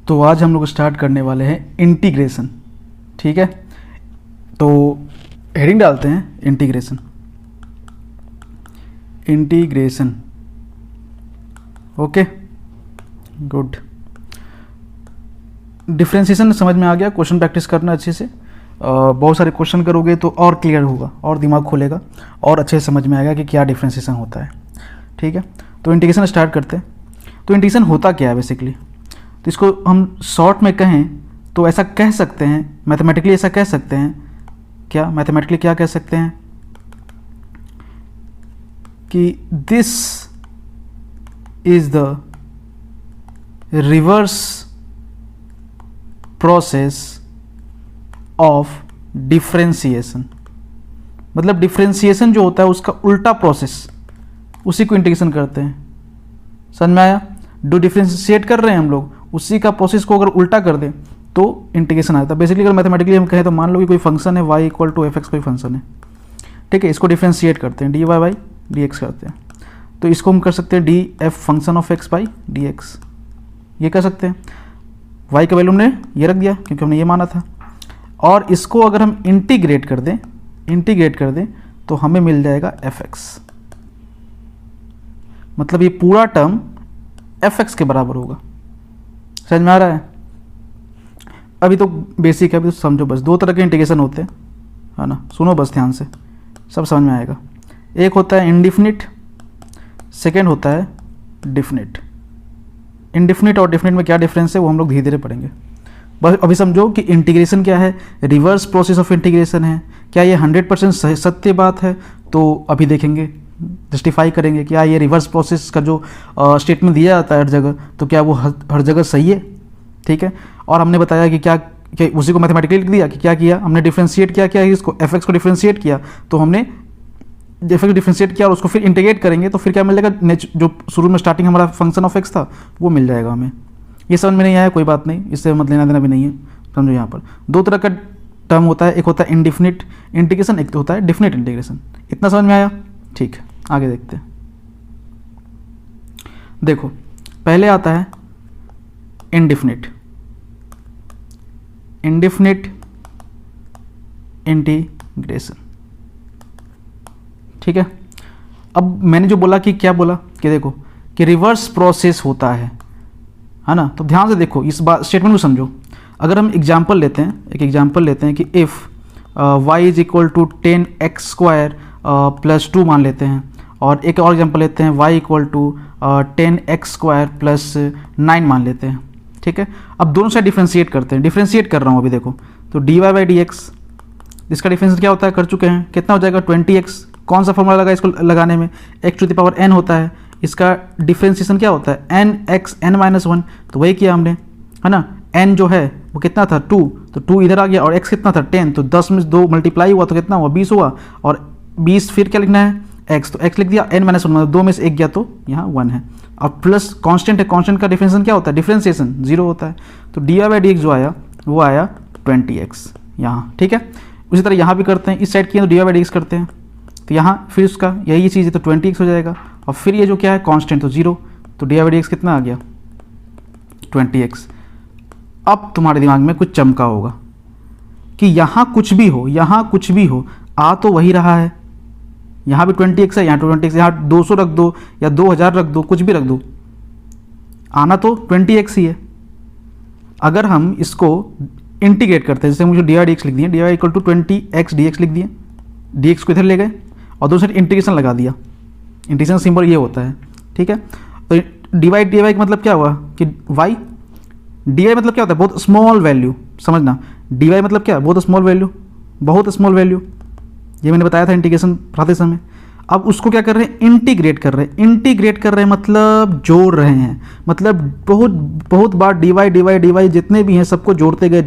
तो आज हम लोग स्टार्ट करने वाले हैं इंटीग्रेशन। ठीक है, तो हेडिंग डालते हैं integration. Integration, okay good. Differentiation समझ में आ गया, क्वेश्चन प्रैक्टिस करना अच्छे से। बहुत सारे क्वेश्चन करोगे तो और क्लियर होगा और दिमाग खोलेगा और अच्छे से समझ में आएगा कि क्या डिफ्रेंशिएशन होता है। ठीक है, तो इंटीग्रेशन स्टार्ट करते हैं। तो इंटीग्रेशन होता क्या है बेसिकली, तो इसको हम शॉर्ट में कहें तो ऐसा कह सकते हैं, मैथमेटिकली ऐसा कह सकते हैं। क्या मैथमेटिकली क्या कह सकते हैं कि this is the reverse process of differentiation. मतलब डिफ्रेंशिएशन जो होता है उसका उल्टा प्रोसेस, उसी को इंटीग्रेशन करते हैं। समझ में आया? जो डिफ्रेंशिएट कर रहे हैं हम लोग उसी का प्रोसेस को अगर उल्टा कर दें तो इंटीग्रेशन आता है। बेसिकली अगर मैथमेटिकली हम कहें तो मान लो कि कोई फंक्शन है y equal to f x, कोई फंक्शन है। ठीक है, इसको डिफ्रेंशिएट करते हैं, d y by d x करते हैं। तो इसको हम कर सकते हैं d f function of x by d x, ये कर सकते हैं। y का वैल्यू हमने ये रख दिया क्योंकि हमने ये माना था। और इसको अगर हम इंटीग्रेट कर दें तो हमें मिल जाएगा एफ एक्स। मतलब ये पूरा टर्म एफ एक्स के बराबर होगा। समझ में आ रहा है? अभी तो बेसिक है, अभी तो समझो बस। दो तरह के इंटीग्रेशन होते हैं, है ना, सुनो बस ध्यान से, सब समझ में आएगा। एक होता है इंडिफिनिट, सेकेंड होता है डिफिनिट। इंडिफिनिट और डिफिनिट में क्या डिफरेंस है वो हम लोग धीरे धीरे पढ़ेंगे। बस अभी समझो कि इंटीग्रेशन क्या है, रिवर्स प्रोसेस ऑफ इंटीग्रेशन है। क्या ये 100% सत्य बात है? तो अभी देखेंगे, जस्टिफाई करेंगे क्या ये रिवर्स प्रोसेस का जो स्टेटमेंट दिया जाता है हर जगह, तो क्या वो हर जगह सही है? ठीक है, और हमने बताया कि क्या उसी को मैथमेटिकली लिख दिया कि क्या किया हमने, डिफ्रेंशिएट क्या इसको एफ एक्स को डिफ्रेंशिएट किया। तो हमने एफ एक्स डिफ्रेंशिएट किया और उसको फिर इंटीग्रेट करेंगे तो फिर क्या मिल जाएगा, जो शुरू में स्टार्टिंग हमारा फंक्शन ऑफ एक्स था वो मिल जाएगा हमें। ये समझ में नहीं आया कोई बात नहीं, इससे मत लेना देना भी नहीं है। समझो यहाँ पर दो तरह का टर्म होता है, एक होता है इंडिफिनिट इंटीग्रेशन, एक होता है डिफिनिट इंटीग्रेशन। इतना समझ में आया? ठीक है, आगे देखते हैं। देखो पहले आता है इंडिफिनिट इंटीग्रेशन। ठीक है, अब मैंने जो बोला कि क्या बोला कि देखो कि रिवर्स प्रोसेस होता है ना, तो ध्यान से देखो इस बात स्टेटमेंट को समझो। अगर हम एग्जांपल लेते हैं, एक एग्जांपल लेते हैं कि if y is equal to 10x square plus 2 मान लेते हैं, और एक और एग्जांपल लेते हैं y equal to 10x square plus 9 मान लेते हैं। ठीक है, अब दोनों साइड डिफ्रेंशिएट करते हैं। डिफ्रेंशिएट कर रहा हूँ अभी, देखो तो d y by d x, इसका डिफ्रेंशिएट क्या होता है कर चुके हैं, कितना हो जाएगा 20x। कौन सा फॉर्मूला लगा इसको लगाने में, x to the power n होता है। इसका डिफ्रेंशिएशन क्या होता है n x n-1, तो वही किया हमने, है ना। n जो है वो कितना था 2, तो 2 इधर आ गया, और x कितना था 10, तो 10 में 2 मल्टीप्लाई हुआ तो कितना हुआ 20 हुआ, और 20 फिर क्या लिखना है x, तो x लिख दिया, n-1 मतलब 2 में से 1 गया तो यहाँ 1 है, और प्लस कांस्टेंट है, कांस्टेंट का डिफरेंशिएशन क्या होता है, डिफरेंशिएशन 0 होता है। तो d y by d x जो आया वो आया 20x यहाँ। ठीक है, उसी तरह यहाँ भी करते हैं, इस साइड किए तो d y by d x करते हैं, तो यहाँ फिर उसका यही चीज़ है तो 20x हो जाएगा, और फिर ये जो क्या है कांस्टेंट तो 0, तो d y by d x कितना आ गया 20x। अब तुम्हारे दिमाग में कुछ चमका होगा कि यहाँ कुछ भी हो आ तो वही रहा है, यहाँ भी 20x है, यहाँ 20x, यहाँ 200 रख दो या 2000 रख दो, कुछ भी रख दो, आना तो 20x ही है। अगर हम इसको इंटीग्रेट करते हैं, जैसे मुझे डी वाई डी एक्स लिख दिए, d y equal to 20x d x लिख दिए, डी एक्स को इधर ले गए और दूसरे इंटीग्रेशन लगा दिया। इंटीग्रेशन सिंबल ये होता है। ठीक है, तो डी वाई का मतलब क्या हुआ कि y, डी वाई मतलब क्या होता है बहुत स्मॉल वैल्यू, समझना, डी वाई मतलब क्या बहुत स्मॉल वैल्यू, ये मैंने बताया था इंटीग्रेशन पढ़ाते समय। अब उसको क्या कर रहे हैं, इंटीग्रेट कर रहे हैं मतलब जोड़ रहे हैं, मतलब बहुत बार डी वाई जितने भी हैं सबको जोड़ते गए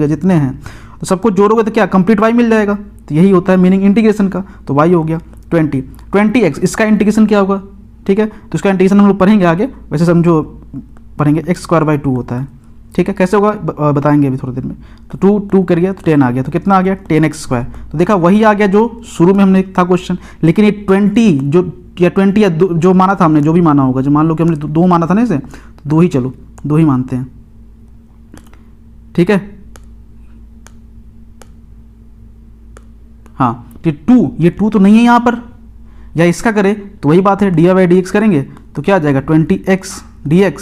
जितने हैं, तो सबको जोड़ोगे तो क्या कंप्लीट y मिल जाएगा। तो यही होता है मीनिंग इंटीग्रेशन का। तो y हो गया 20x, इसका इंटीग्रेशन क्या होगा, ठीक है, तो इसका इंटीग्रेशन हम लोग पढ़ेंगे आगे, वैसे समझो पढ़ेंगे x स्क्वायर बाई 2 होता है। ठीक है, कैसे होगा बताएंगे अभी थोड़ी देर में। तो 2 कर गया तो 10 आ गया, तो कितना आ गया 10x स्क्वायर। तो देखा वही आ गया जो शुरू में हमने था क्वेश्चन, लेकिन ये 20 या जो माना था हमने, जो भी माना होगा, जो मान लो कि हमने 2 माना था ना इसे, तो 2 ही चलो 2 ही मानते हैं, ठीक है। हाँ, तो 2, ये 2 तो नहीं है यहाँ पर, या इसका करें तो वही बात है, डी वाई डी एक्स करेंगे तो क्या आ जाएगा 20x dx,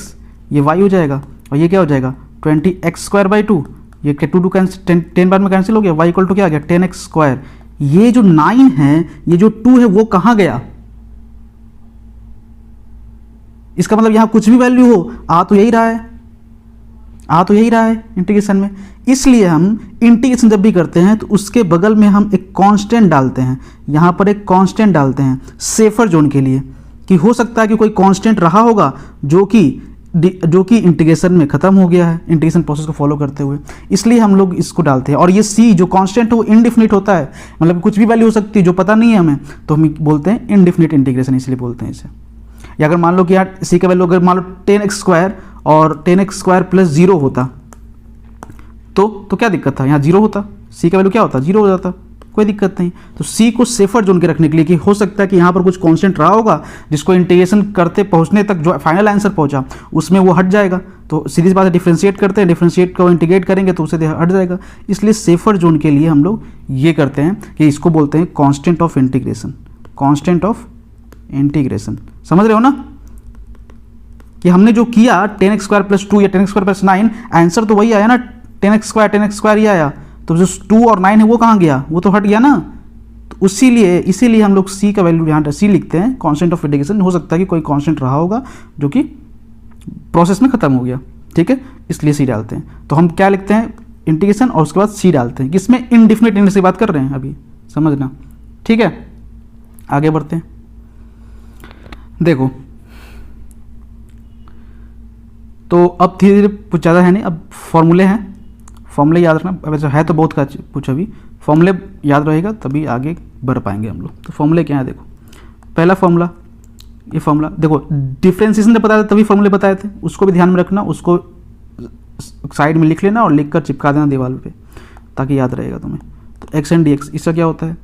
ये y हो जाएगा, और ये क्या हो जाएगा 20x²/2, ये 2 कैंसिल 10 बार में कैंसिल हो गया, y इक्वल टू क्या आ गया 10x²। ये जो 9 है, ये जो 2 है वो कहाँ गया, इसका मतलब यहाँ कुछ भी वैल्यू हो, आ तो यही रहा है, आ तो यही रहा है इंटीग्रेशन में। इसलिए हम इंटीग्रेशन जब भी करते हैं तो उसके बगल में हम एक कांस्टेंट डालते हैं, यहाँ पर एक कांस्टेंट डालते हैं सेफर जोन के लिए, कि हो सकता है कि कोई कांस्टेंट रहा होगा जो कि इंटीग्रेशन में ख़त्म हो गया है इंटीग्रेशन प्रोसेस को फॉलो करते हुए, इसलिए हम लोग इसको डालते हैं। और ये सी जो कांस्टेंट है वो इनडिफिनिट होता है, मतलब कुछ भी वैल्यू हो सकती है जो पता नहीं है हमें, तो हम बोलते हैं इनडिफिनिट इंटीग्रेशन, इसलिए बोलते हैं इसे। या अगर मान लो कि यार सी का वैल्यू अगर मान लो 10x² और 10x² + 0 होता तो क्या दिक्कत था, यहाँ 0 होता, सी का वैल्यू क्या होता 0 हो जाता, कोई दिक्कत नहीं। तो सी को सेफर जोन के रखने के लिए कि हो सकता है कि यहाँ पर कुछ कांस्टेंट रहा होगा जिसको इंटीग्रेशन करते पहुँचने तक जो फाइनल आंसर पहुँचा उसमें वो हट जाएगा, तो सीधी बात है डिफ्रेंशिएट करते हैं, डिफ्रेंशिएट को इंटीग्रेट करेंगे तो उससे हट जाएगा। इसलिए सेफर जोन के लिए हम लोग ये करते हैं कि इसको बोलते हैं constant of integration, constant of integration. समझ रहे हो ना कि हमने जो किया 10x² + 2 या 10x² + 9, आंसर तो वही आया ना, 10x² ही आया, तो जो 2 और 9 है वो कहाँ गया, वो तो हट गया ना। तो इसीलिए हम लोग सी का वैल्यू यहाँ सी लिखते हैं, कांस्टेंट ऑफ इंटीग्रेशन। हो सकता है कि कोई कांस्टेंट रहा होगा जो कि प्रोसेस में खत्म हो गया, ठीक है, इसलिए सी डालते हैं। तो हम क्या लिखते हैं इंटीग्रेशन और उसके बाद सी डालते हैं, किसमें इनडिफिनिट इंटीग्रेशन की बात कर रहे हैं अभी, समझना, ठीक है। आगे बढ़ते हैं, देखो तो अब धीरे धीरे कुछ ज़्यादा है नहीं, अब फॉर्मूले हैं, फॉर्मूले याद रखना, वैसे है तो बहुत का कुछ, अभी फॉर्मूले याद रहेगा तभी आगे बढ़ पाएंगे हम लोग। तो फॉर्मूले क्या है, देखो पहला फॉर्मूला, ये फॉर्मूला देखो डिफ्रेंशिएशन जब बताया था तभी फॉर्मूले बताए थे, उसको भी ध्यान में रखना, उसको साइड में लिख लेना और लिख कर चिपका देना दीवार पे ताकि याद रहेगा तुम्हें। तो x एंड dx इसका क्या होता है,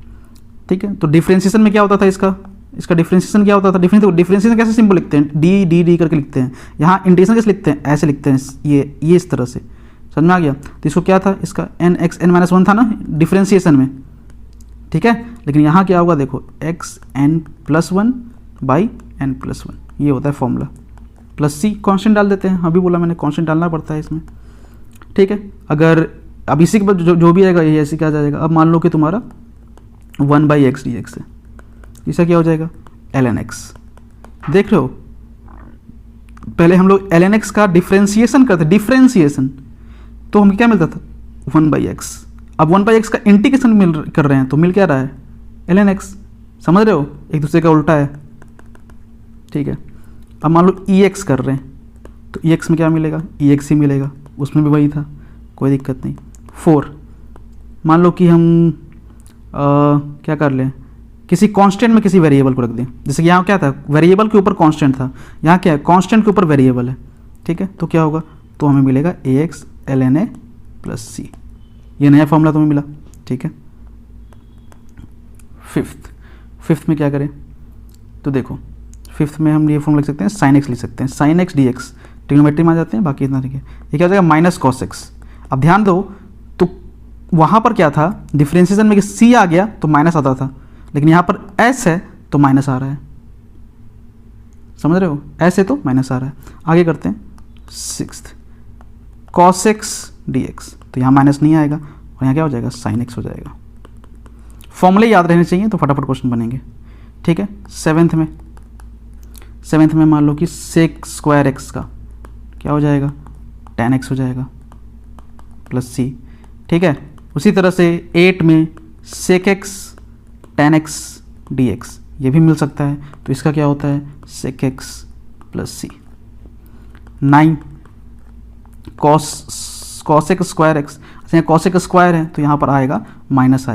ठीक है। तो डिफ्रेंशिएशन में क्या होता था इसका डिफ्रेंशिएशन क्या होता था, डिफ्रेंशिएशन कैसे सिंपल लिखते हैं, डी करके लिखते हैं। यहाँ इंटीग्रेशन कैसे लिखते हैं, ऐसे लिखते हैं, ये इस तरह से, समझ में आ गया। तो इसको क्या था, इसका nxn-1 था ना डिफ्रेंशिएशन में, ठीक है। लेकिन यहाँ क्या होगा देखो xn+1/n+1, ये होता है फॉर्मूला, प्लस सी कांस्टेंट डाल देते हैं, अभी बोला मैंने कांस्टेंट डालना पड़ता है इसमें, ठीक है। अगर अब इसी के बाद जो भी आएगा ये ऐसे क्या जाएगा। अब मान लो कि तुम्हारा 1/x dx है, इसका क्या हो जाएगा ln x। देख रहे हो पहले हम लोग ln x का डिफ्रेंशिएशन करते, डिफ्रेंशिएशन तो हमें क्या मिलता था 1/x, अब 1/x का इंटीग्रेशन कर रहे हैं तो मिल क्या रहा है ln x, समझ रहे हो, एक दूसरे का उल्टा है, ठीक है। अब मान लो ex कर रहे हैं तो ex में क्या मिलेगा, ex ही मिलेगा, उसमें भी वही था, कोई दिक्कत नहीं। 4 मान लो कि हम क्या कर लें, किसी कांस्टेंट में किसी वेरिएबल को रख दें, जैसे कि यहाँ क्या था वेरिएबल के ऊपर कांस्टेंट था, यहाँ क्या है कांस्टेंट के ऊपर वेरिएबल है, ठीक है। तो क्या होगा, तो हमें मिलेगा ax ln a + c, ये नया फॉर्मूला तुम्हें मिला, ठीक है। फिफ्थ में क्या करें, तो देखो फिफ्थ में हम ये फॉर्मूला लिख सकते हैं sin x लिख सकते हैं, sin x dx ट्रिग्नोमेट्री में आ जाते हैं, बाकी इतना ठीक है। ये क्या हो जाएगा -cos x। अब ध्यान दो तो वहाँ पर क्या था डिफ्रेंशिएशन में कि c आ गया तो माइनस आता था, लेकिन यहाँ पर s है तो माइनस आ रहा है, समझ रहे हो, s है तो माइनस आ रहा है। आगे करते हैं 6th cos x dx, तो यहाँ माइनस नहीं आएगा और यहाँ क्या हो जाएगा sin x हो जाएगा। फॉर्मूले याद रहने चाहिए तो फटाफट क्वेश्चन बनेंगे, ठीक है। 7th में मान लो कि sec² x का क्या हो जाएगा tan x हो जाएगा प्लस c, ठीक है। उसी तरह से 8 में sec x tan x dx ये भी मिल सकता है, तो इसका क्या होता है sec x plus c। 9 cos x square x, अच्छा cos x स्क्वायर है तो यहाँ पर आएगा minus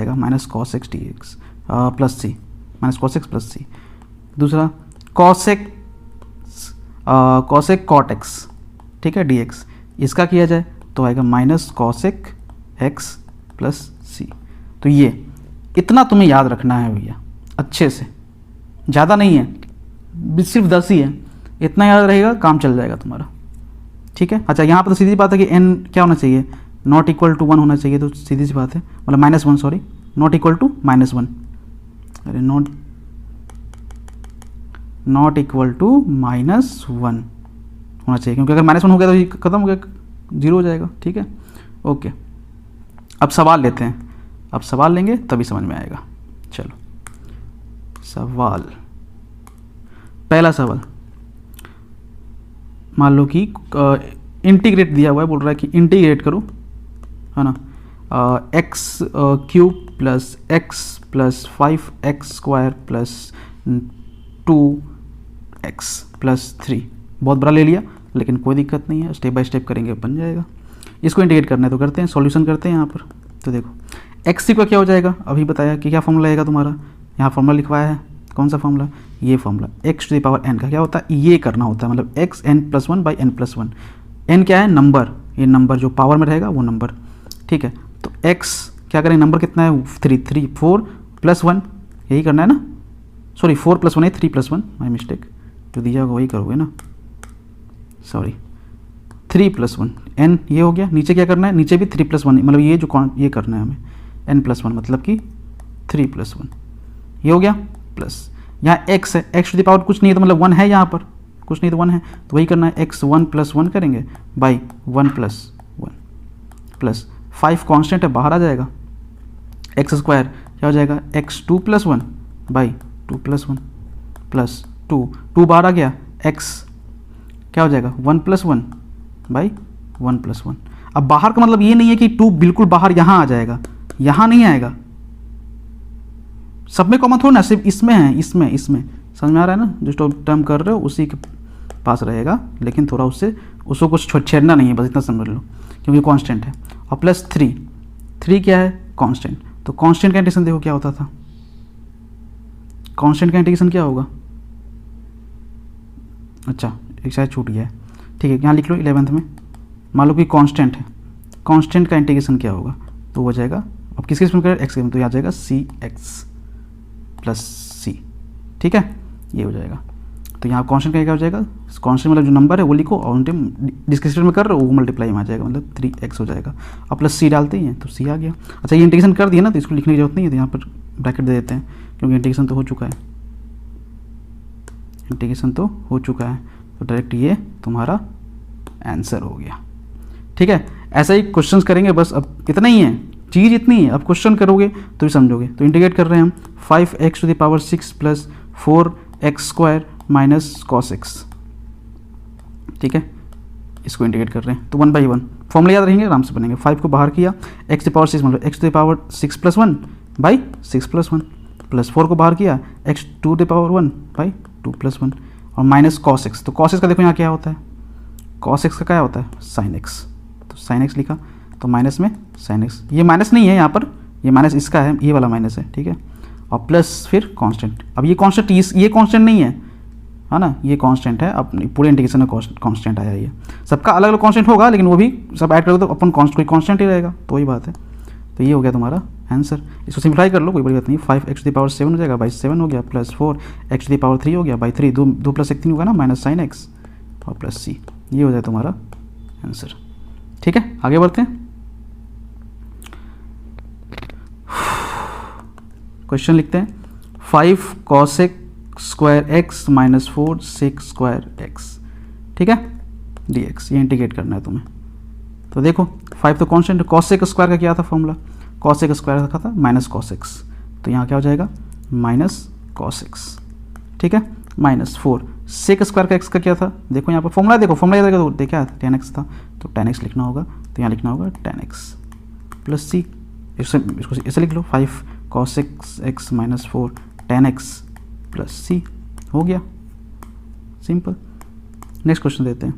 cos x dx plus c, -cos x plus c। दूसरा cos x cot x, ठीक है dx, इसका किया जाए तो आएगा -cos x प्लस c। तो ये इतना तुम्हें याद रखना है भैया अच्छे से, ज़्यादा नहीं है, सिर्फ 10 ही है, इतना याद रहेगा काम चल जाएगा तुम्हारा, ठीक है। अच्छा यहाँ पर तो सीधी बात है कि n क्या होना चाहिए, नॉट इक्वल टू 1 होना चाहिए, तो सीधी सी बात है, मतलब -1 सॉरी, नॉट इक्वल टू -1, अरे नॉट इक्वल टू -1 होना चाहिए, क्योंकि अगर -1 हो गया तो ये खत्म हो गया, 0 हो जाएगा। ठीक है, ओके। अब सवाल लेते हैं, अब सवाल लेंगे तभी समझ में आएगा। चलो सवाल, पहला सवाल, मान लो कि इंटीग्रेट दिया हुआ है, बोल रहा है कि इंटीग्रेट करो, है ना, x cube plus x plus 5x² plus 2x plus 3। बहुत बड़ा ले लिया, लेकिन कोई दिक्कत नहीं है, स्टेप बाय स्टेप करेंगे बन जाएगा। इसको इंटीग्रेट करना है तो करते हैं, सॉल्यूशन करते हैं यहाँ पर। तो देखो एक्स का क्या हो जाएगा, अभी बताया कि क्या फॉर्मूला आएगा तुम्हारा, यहाँ फॉर्मूला लिखवाया है, कौन सा फॉर्मूला, ये फॉर्मूला x⁴n का क्या होता है, ये करना होता है, मतलब xn+1/n+1। n क्या है, नंबर, ये नंबर जो पावर में रहेगा वो नंबर। ठीक है, तो x क्या करें, नंबर कितना है 3, 4 + 1, यही करना है ना, सॉरी 4 + 1 है, 3 + 1, माई मिस्टेक, जो दिया होगा वही करोगे ना, सॉरी 3 + 1, n ये हो गया, नीचे क्या करना है, नीचे भी 3 + 1, मतलब ये जो ये करना है हमें n+1, मतलब कि 3 + 1, ये हो गया, प्लस यहाँ x है, x⁴ कुछ नहीं है तो मतलब 1 है, यहाँ पर कुछ नहीं तो 1 है, तो वही करना है, x 1 + 1 करेंगे बाई 1 + 1 प्लस 5 कांस्टेंट है, बाहर आ जाएगा, x² क्या हो जाएगा, x 2 + 1 बाई 2 + 1 प्लस 2 बाहर आ गया, x क्या हो जाएगा 1 + 1 बाई 1 + 1। अब बाहर का मतलब ये नहीं है कि 2 बिल्कुल बाहर यहाँ आ जाएगा, यहाँ नहीं आएगा, सब में कॉमन थोड़ा ना, सिर्फ इसमें है, इसमें समझ में आ रहा है ना, जो टर्म कर रहे हो उसी के पास रहेगा, लेकिन थोड़ा उसको कुछ छेड़ना नहीं है, बस इतना समझ लो, क्योंकि कांस्टेंट है। और प्लस 3 क्या है, कांस्टेंट, तो कांस्टेंट का इंटीग्रेशन देखो क्या होता था, कांस्टेंट का इंटीग्रेशन क्या होगा, अच्छा एक शायद छूट गया है, ठीक है, यहाँ लिख लो 11th में, मान लो कि कांस्टेंट है, कांस्टेंट का इंटीग्रेशन क्या होगा, तो हो जाएगा, अब किसके इसमें करें, एक्स, तो यहाँ जाएगा cx + c, ठीक है, ये हो जाएगा। तो यहाँ कांस्टेंट का क्या हो जाएगा, कांस्टेंट मतलब जो नंबर है वो लिखो, और डिस्क्रिप्शन में कर रहे हो वो मल्टीप्लाई में आ जाएगा, मतलब 3x हो जाएगा, अब प्लस c डालते ही हैं तो c आ गया। अच्छा ये इंटीग्रेशन कर दिया ना, तो इसको लिखने की जरूरत नहीं है, तो यहाँ पर ब्रैकेट दे देते हैं, क्योंकि इंटीग्रेशन तो हो चुका है, इंटीग्रेशन तो हो चुका है, तो डायरेक्ट ये तुम्हारा आंसर हो गया। ठीक है, ऐसा ही क्वेश्चंस करेंगे, बस अब इतना ही है, चीज़ इतनी है, अब क्वेश्चन करोगे तो भी समझोगे। तो इंटीग्रेट कर रहे हैं हम 5x⁴ plus 4x² minus cos x, ठीक है, इसको इंटीग्रेट कर रहे हैं, तो 1/1 फॉर्मूला याद रहेंगे, आराम से बनेंगे। 5 को बाहर किया, x⁴ मतलब x⁴ 6 + 1 बाई 6 + 1 प्लस 4 को बाहर किया, x⁴ बाई 2 + 1 और माइनस cos x, तो cos x का देखो यहाँ क्या होता है, cos x का क्या होता है sin x, तो sin x लिखा, तो माइनस में sin x, ये माइनस नहीं है यहाँ पर, ये माइनस इसका है, ये वाला माइनस है, ठीक है, और प्लस फिर कांस्टेंट। अब ये कांस्टेंट, ये कांस्टेंट नहीं है ना, ये कांस्टेंट है, अपनी पूरे इंटीग्रेशन में कांस्टेंट आया, ये सबका अलग अलग कांस्टेंट होगा, लेकिन वो भी सब ऐड करोगे तो अपन कोई कांस्टेंट ही रहेगा, तो वही बात है। तो ये हो गया तुम्हारा आंसर, इसको सिंप्लीफाई कर लो, कोई बड़ी बात नहीं, 5x⁴ हो जाएगा बाई 7 हो गया, प्लस 4x⁴ हो गया बाई 3, 2 + 1 3 होगा ना, माइनस sin x और प्लस c, ये हो जाए तुम्हारा आंसर। ठीक है, आगे बढ़ते हैं, क्वेश्चन लिखते हैं, 5 cos x² minus 4 sec² x, ठीक है, dx, ये इंटीग्रेट करना है तुम्हें। तो देखो 5 तो कांस्टेंट, cos x² का क्या था फॉर्मूला, cos x² का था माइनस cos x, तो यहाँ क्या हो जाएगा माइनस cos x, ठीक है, माइनस 4 sec² का x का क्या था, देखो यहाँ पर फॉर्मूला, देखो फॉर्मूला याद तो देखा tan x था, तो tan x लिखना होगा, तो यहाँ लिखना होगा tan x प्लस c, इसको ऐसे लिख लो, 5 cos x minus 4 tan x plus c, हो गया सिंपल। नेक्स्ट क्वेश्चन देते हैं,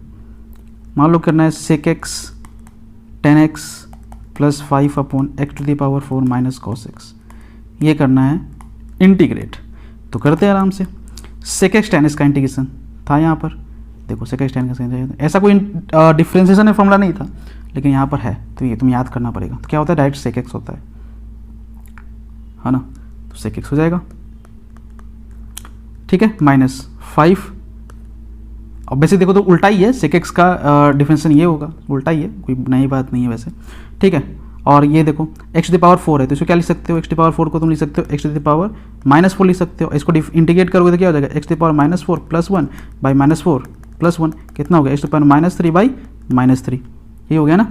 मान लो करना है sec x tan x plus 5/x⁴ minus cos x, ये करना है इंटीग्रेट, तो करते हैं आराम से। sec x tan x का इंटीग्रेशन था यहाँ पर, देखो sec x tan x, ऐसा कोई डिफ्रेंसिएशन फॉर्मूला नहीं था, लेकिन यहाँ पर है, तो ये तुम्हें याद करना पड़ेगा। तो क्या होता है, डायरेक्ट sec x होता है ना, तो sec x हो जाएगा, ठीक है, माइनस 5 अब वैसे देखो तो उल्टा ही है, सेक एक्स का डिफरेंशिएशन ये होगा, उल्टा ही है, कोई नई बात नहीं है वैसे, ठीक है। और ये देखो एक्स टू द पावर 4 है, तो इसको क्या लिख सकते हो, एक्स टू द पावर 4 को तुम लिख सकते हो एक्स टू द पावर -4 लिख सकते हो। इसको इंटीग्रेट करोगे तो क्या हो जाएगा, x to the power -4 + 1 by -4 + 1 कितना हो गया, x to the power -3 by -3, ये हो गया ना।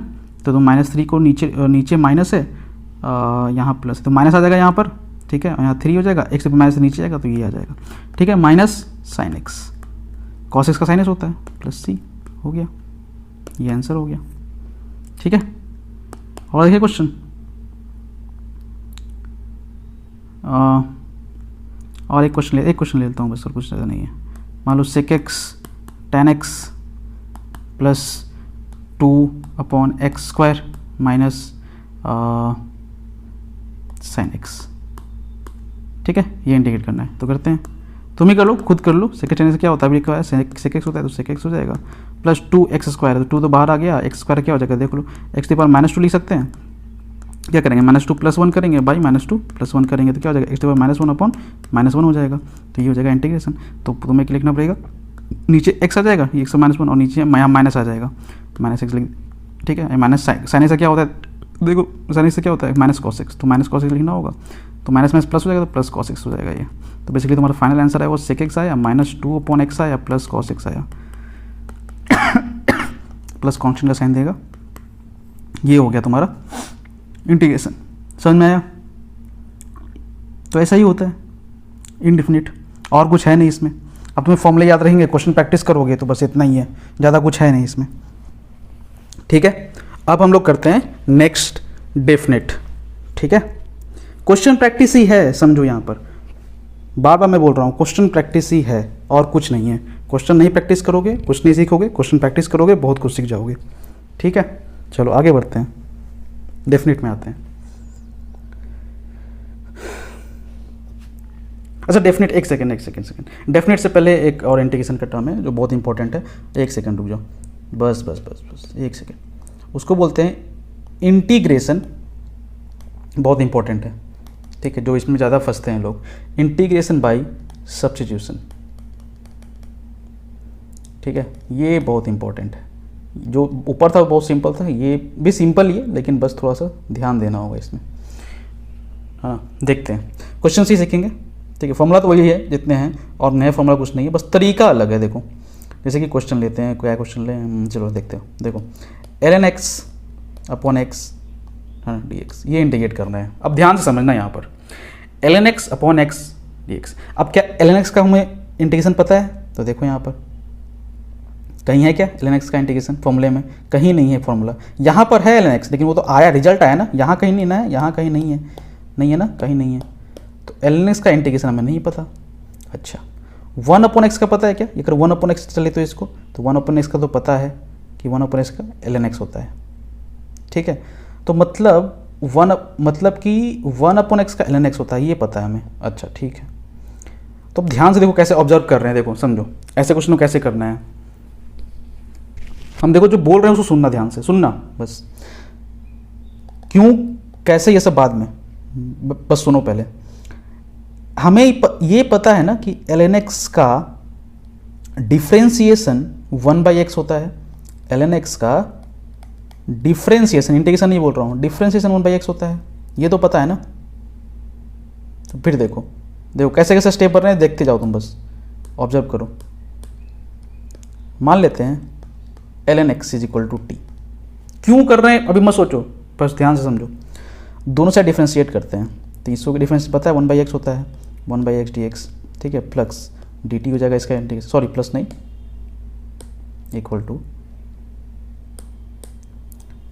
तो तुम -3 को नीचे माइनस है, यहाँ प्लस, तो माइनस आ जाएगा यहाँ पर, ठीक है, यहाँ 3 हो जाएगा, एक्स माइनस से नीचे जाएगा तो ये आ जाएगा, ठीक है, minus sine x, cos x का साइन एक्स होता है, प्लस सी हो गया, ये आंसर हो गया, ठीक है। और देखिए क्वेश्चन, और एक क्वेश्चन ले लेता हूँ बस, और कुछ ज़्यादा नहीं है। मान लो sec x tan x plus 2/x² minus sine x, ठीक है, ये इंटीग्रेट करना है तो करते हैं, तुम ही कर लो, खुद कर लो। सेक एक्स से क्या होता है, अभी लिखा है सेक एक्स होता है तो सेक एक्स हो जाएगा, प्लस 2x², तो 2 तो बाहर आ गया, x² क्या हो जाएगा देख लो, एक्स की पावर -2 लिख सकते हैं, क्या करेंगे -2 + 1 करेंगे, बाई -2 + 1 करेंगे तो क्या हो जाएगा, एक्स की पावर -1/-1 हो जाएगा, तो ये हो जाएगा इंटीग्रेशन। तो तुम्हें क्या लिखना पड़ेगा, नीचे x आ जाएगा, ये x -1 और नीचे यहाँ माइनस आ जाएगा, -x लिख, ठीक है, माइनस साइन एक्स क्या होता है, देखो साइन एक्स क्या होता है, माइनस कॉस एक्स, तो माइनस कॉस एक्स लिखना होगा, तो माइनस में प्लस हो जाएगा तो प्लस कॉस एक्स हो जाएगा ये। तो बेसिकली तुम्हारा फाइनल आंसर है वो सेक एक्स आया, -2/x आया, प्लस कॉस एक्स आया, प्लस कॉन्स्टेंट का साइन देगा, ये हो गया तुम्हारा इंटीग्रेशन। समझ में आया? तो ऐसा ही होता है इनडिफिनिट, और कुछ है नहीं इसमें। अब तुम्हें फॉर्मूले याद रहेंगे, क्वेश्चन प्रैक्टिस करोगे तो बस इतना ही है, ज़्यादा कुछ है नहीं इसमें, ठीक है। अब हम लोग करते हैं नेक्स्ट डेफिनेट, ठीक है। क्वेश्चन प्रैक्टिस ही है, समझो यहाँ पर बार बार मैं बोल रहा हूँ, क्वेश्चन प्रैक्टिस ही है और कुछ नहीं है। क्वेश्चन नहीं प्रैक्टिस करोगे कुछ नहीं सीखोगे, क्वेश्चन प्रैक्टिस करोगे बहुत कुछ सीख जाओगे, ठीक है। चलो आगे बढ़ते हैं, डेफिनेट में आते हैं। अच्छा डेफिनेट, एक सेकंड, डेफिनेट से पहले एक और इंटीग्रेशन का टर्म है जो बहुत इंपॉर्टेंट है, एक सेकंड रुक जाओ, बस एक सेकंड, उसको बोलते हैं इंटीग्रेशन, बहुत इंपॉर्टेंट है, ठीक है, जो इसमें ज़्यादा फंसते हैं लोग, इंटीग्रेशन बाय सब्स्टिट्यूशन, ठीक है, ये बहुत इंपॉर्टेंट है। जो ऊपर था बहुत सिंपल था, ये भी सिंपल ही है लेकिन बस थोड़ा सा ध्यान देना होगा इसमें, हाँ। देखते हैं क्वेश्चन ही सीखेंगे, ठीक है, फॉर्मूला तो वही है जितने हैं, और नया फॉर्मूला कुछ नहीं है, बस तरीका अलग है। देखो जैसे कि क्वेश्चन लेते हैं, क्या क्वेश्चन लें, चलो देखते हो, देखो ln x/x dx, ये इंटीग्रेट करना है। अब ध्यान से समझना यहाँ पर ln x/x dx। अब क्या ln x का हमें इंटीग्रेशन पता है, तो देखो यहाँ पर कहीं है क्या ln x का इंटीग्रेशन फॉर्मूले में, कहीं नहीं है फॉर्मूला, यहाँ पर है ln x, लेकिन वो तो आया, रिजल्ट आया ना, यहाँ कहीं नहीं ना है, यहाँ कहीं नहीं है ना, कहीं नहीं है, तो ln x का इंटीग्रेशन हमें नहीं पता। अच्छा 1/x का पता है क्या, अगर 1/x चले तो इसको, तो 1/x का तो पता है कि 1/x का ln x होता है, ठीक है, तो मतलब कि 1/x का ln x होता है, ये पता है हमें। अच्छा ठीक है, तो अब ध्यान से देखो कैसे ऑब्जर्व कर रहे हैं, देखो समझो ऐसे क्वेश्चन कैसे करना है। हम देखो जो बोल रहे हैं उसको सुनना, ध्यान से सुनना बस, क्यों कैसे ये सब बाद में, बस सुनो पहले। हमें ये पता है ना कि ln x का डिफ्रेंसिएशन 1/x होता है, ln x का डिफ्रेंसिएशन, इंटीग्रेशन नहीं बोल रहा हूँ, डिफ्रेंसिएशन 1/x होता है, ये तो पता है ना। तो फिर देखो कैसे कैसे स्टेप कर रहे हैं, देखते जाओ तुम, बस ऑब्जर्व करो। मान लेते हैं ln x = t, क्यों कर रहे हैं अभी मत सोचो, बस ध्यान से समझो। दोनों साइड डिफ्रेंशिएट करते हैं, तो इसको की डिफरेंस पता है 1/x होता है, 1/x dx, ठीक है, प्लस dt हो जाएगा इसका इंटीग्रेशन, सॉरी प्लस नहीं, इक्वल टू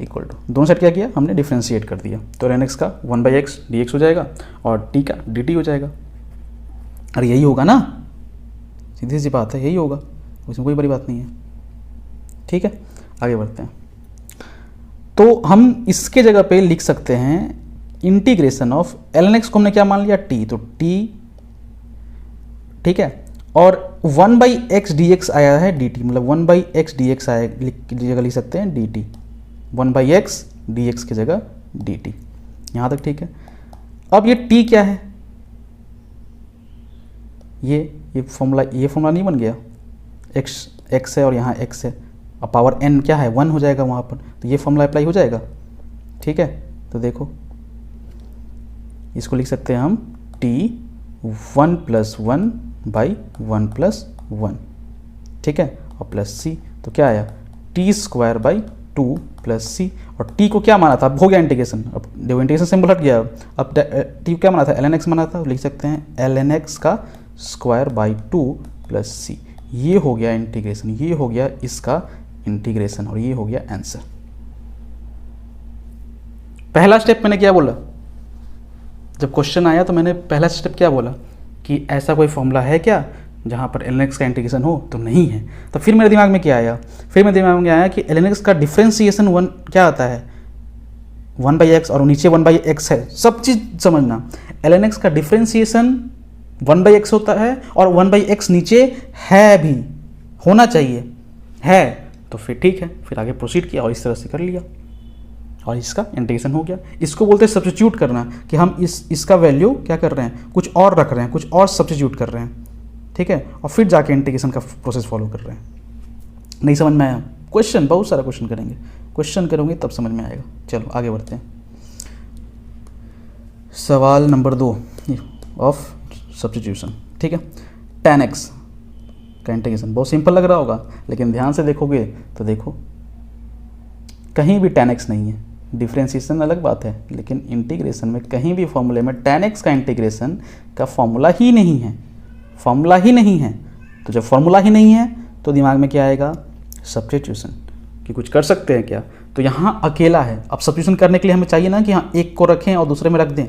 दोनों साइड क्या किया हमने, डिफ्रेंशिएट कर दिया, तो ln x का 1/x dx हो जाएगा और t का dt हो जाएगा। अरे यही होगा ना, सीधी सी बात है, यही होगा, उसमें कोई बड़ी बात नहीं है, ठीक है। आगे बढ़ते हैं, तो हम इसके जगह पे लिख सकते हैं इंटीग्रेशन ऑफ ln x को हमने क्या मान लिया, t, तो t, ठीक है, और 1/x dx आया है dt, मतलब 1/x dx आया की जगह लिख सकते हैं dt, 1/x dx की जगह dt, यहाँ तक ठीक है। अब ये t क्या है, ये फॉर्मूला नहीं बन गया, x है और यहाँ x है, अब पावर n क्या है 1 हो जाएगा वहाँ पर, तो ये फॉर्मूला अप्लाई हो जाएगा। ठीक है, तो देखो इसको लिख सकते हैं हम t1 + 1/1 + 1, ठीक है, और प्लस c, तो क्या आया t² 2 + c, और t को क्या माना था, अब हो गया इंटीग्रेशन, अब देखो इंटीग्रेशन सिंबल हट गया, अब t को क्या माना था ln x माना था, लिख सकते हैं ln x² / 2 + c, ये हो गया इंटीग्रेशन, ये हो गया इसका इंटीग्रेशन और ये हो गया आंसर। पहला स्टेप मैंने क्या बोला, जब क्वेश्चन आया तो मैंने पहला स्टेप क्या बोला कि ऐसा कोई फॉर्मूला है क्या जहाँ पर ln x का इंटीग्रेशन हो, तो नहीं है। तो फिर मेरे दिमाग में क्या आया, फिर मेरे दिमाग में आया कि ln x का डिफ्रेंसिएशन 1 क्या आता है 1/x, और नीचे 1/x है, सब चीज़ समझना, ln x का डिफ्रेंसिएशन 1/x होता है और 1/x नीचे है भी, होना चाहिए है, तो फिर ठीक है, फिर आगे प्रोसीड किया और इस तरह से कर लिया और इसका इंटीग्रेशन हो गया। इसको बोलते हैं सब्स्टिट्यूट करना, कि हम इसका वैल्यू क्या कर रहे हैं, कुछ और रख रहे हैं, कुछ और सब्स्टिट्यूट कर रहे हैं, ठीक है, और फिर जाके इंटीग्रेशन का प्रोसेस फॉलो कर रहे हैं। नहीं समझ में आया, क्वेश्चन बहुत सारा क्वेश्चन करेंगे, क्वेश्चन करोगे तब समझ में आएगा। चलो आगे बढ़ते हैं, सवाल नंबर 2 ऑफ सब्स्टिट्यूशन, ठीक है। tan x का इंटीग्रेशन बहुत सिंपल लग रहा होगा, लेकिन ध्यान से देखोगे तो देखो कहीं भी tan x नहीं है, डिफ्रेंशिएशन अलग बात है, लेकिन इंटीग्रेशन में कहीं भी फॉर्मूले में tan x का इंटीग्रेशन का फॉर्मूला ही नहीं है, फॉर्मूला ही नहीं है। तो जब फॉर्मूला ही नहीं है तो दिमाग में क्या आएगा, सब्स्टिट्यूशन, कि कुछ कर सकते हैं क्या, तो यहाँ अकेला है। अब सब्स्टिट्यूशन करने के लिए हमें चाहिए ना कि हाँ एक को रखें और दूसरे में रख दें,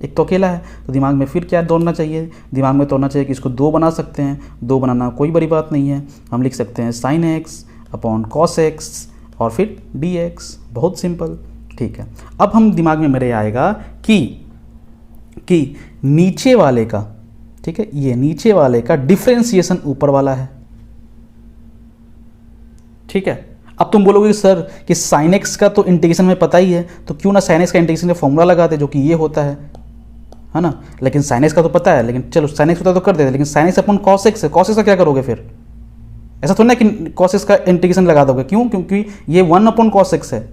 एक तो अकेला है, तो दिमाग में फिर क्या दौड़ना चाहिए, दिमाग में दौड़ना चाहिए कि इसको 2 बना सकते हैं, 2 बनाना कोई बड़ी बात नहीं है, हम लिख सकते हैं sin x / cos x और फिर dx, बहुत सिंपल, ठीक है। अब हम दिमाग में मेरे आएगा कि नीचे वाले का, ठीक है, ये नीचे वाले का डिफ्रेंशिएशन ऊपर वाला है, ठीक है। अब तुम बोलोगे सर कि sin x का तो इंटीग्रेशन में पता ही है, तो क्यों ना sin x का इंटीग्रेशन का फॉर्मूला लगा दे, जो कि ये होता है ना, लेकिन sin x का तो पता है, लेकिन चलो sin x होता तो कर देते, लेकिन sin x / cos x है, cos x का क्या करोगे फिर, ऐसा थोड़ा ना कि cos x का इंटीग्रेशन लगा दोगे, क्यों, क्योंकि ये 1 / cos x है,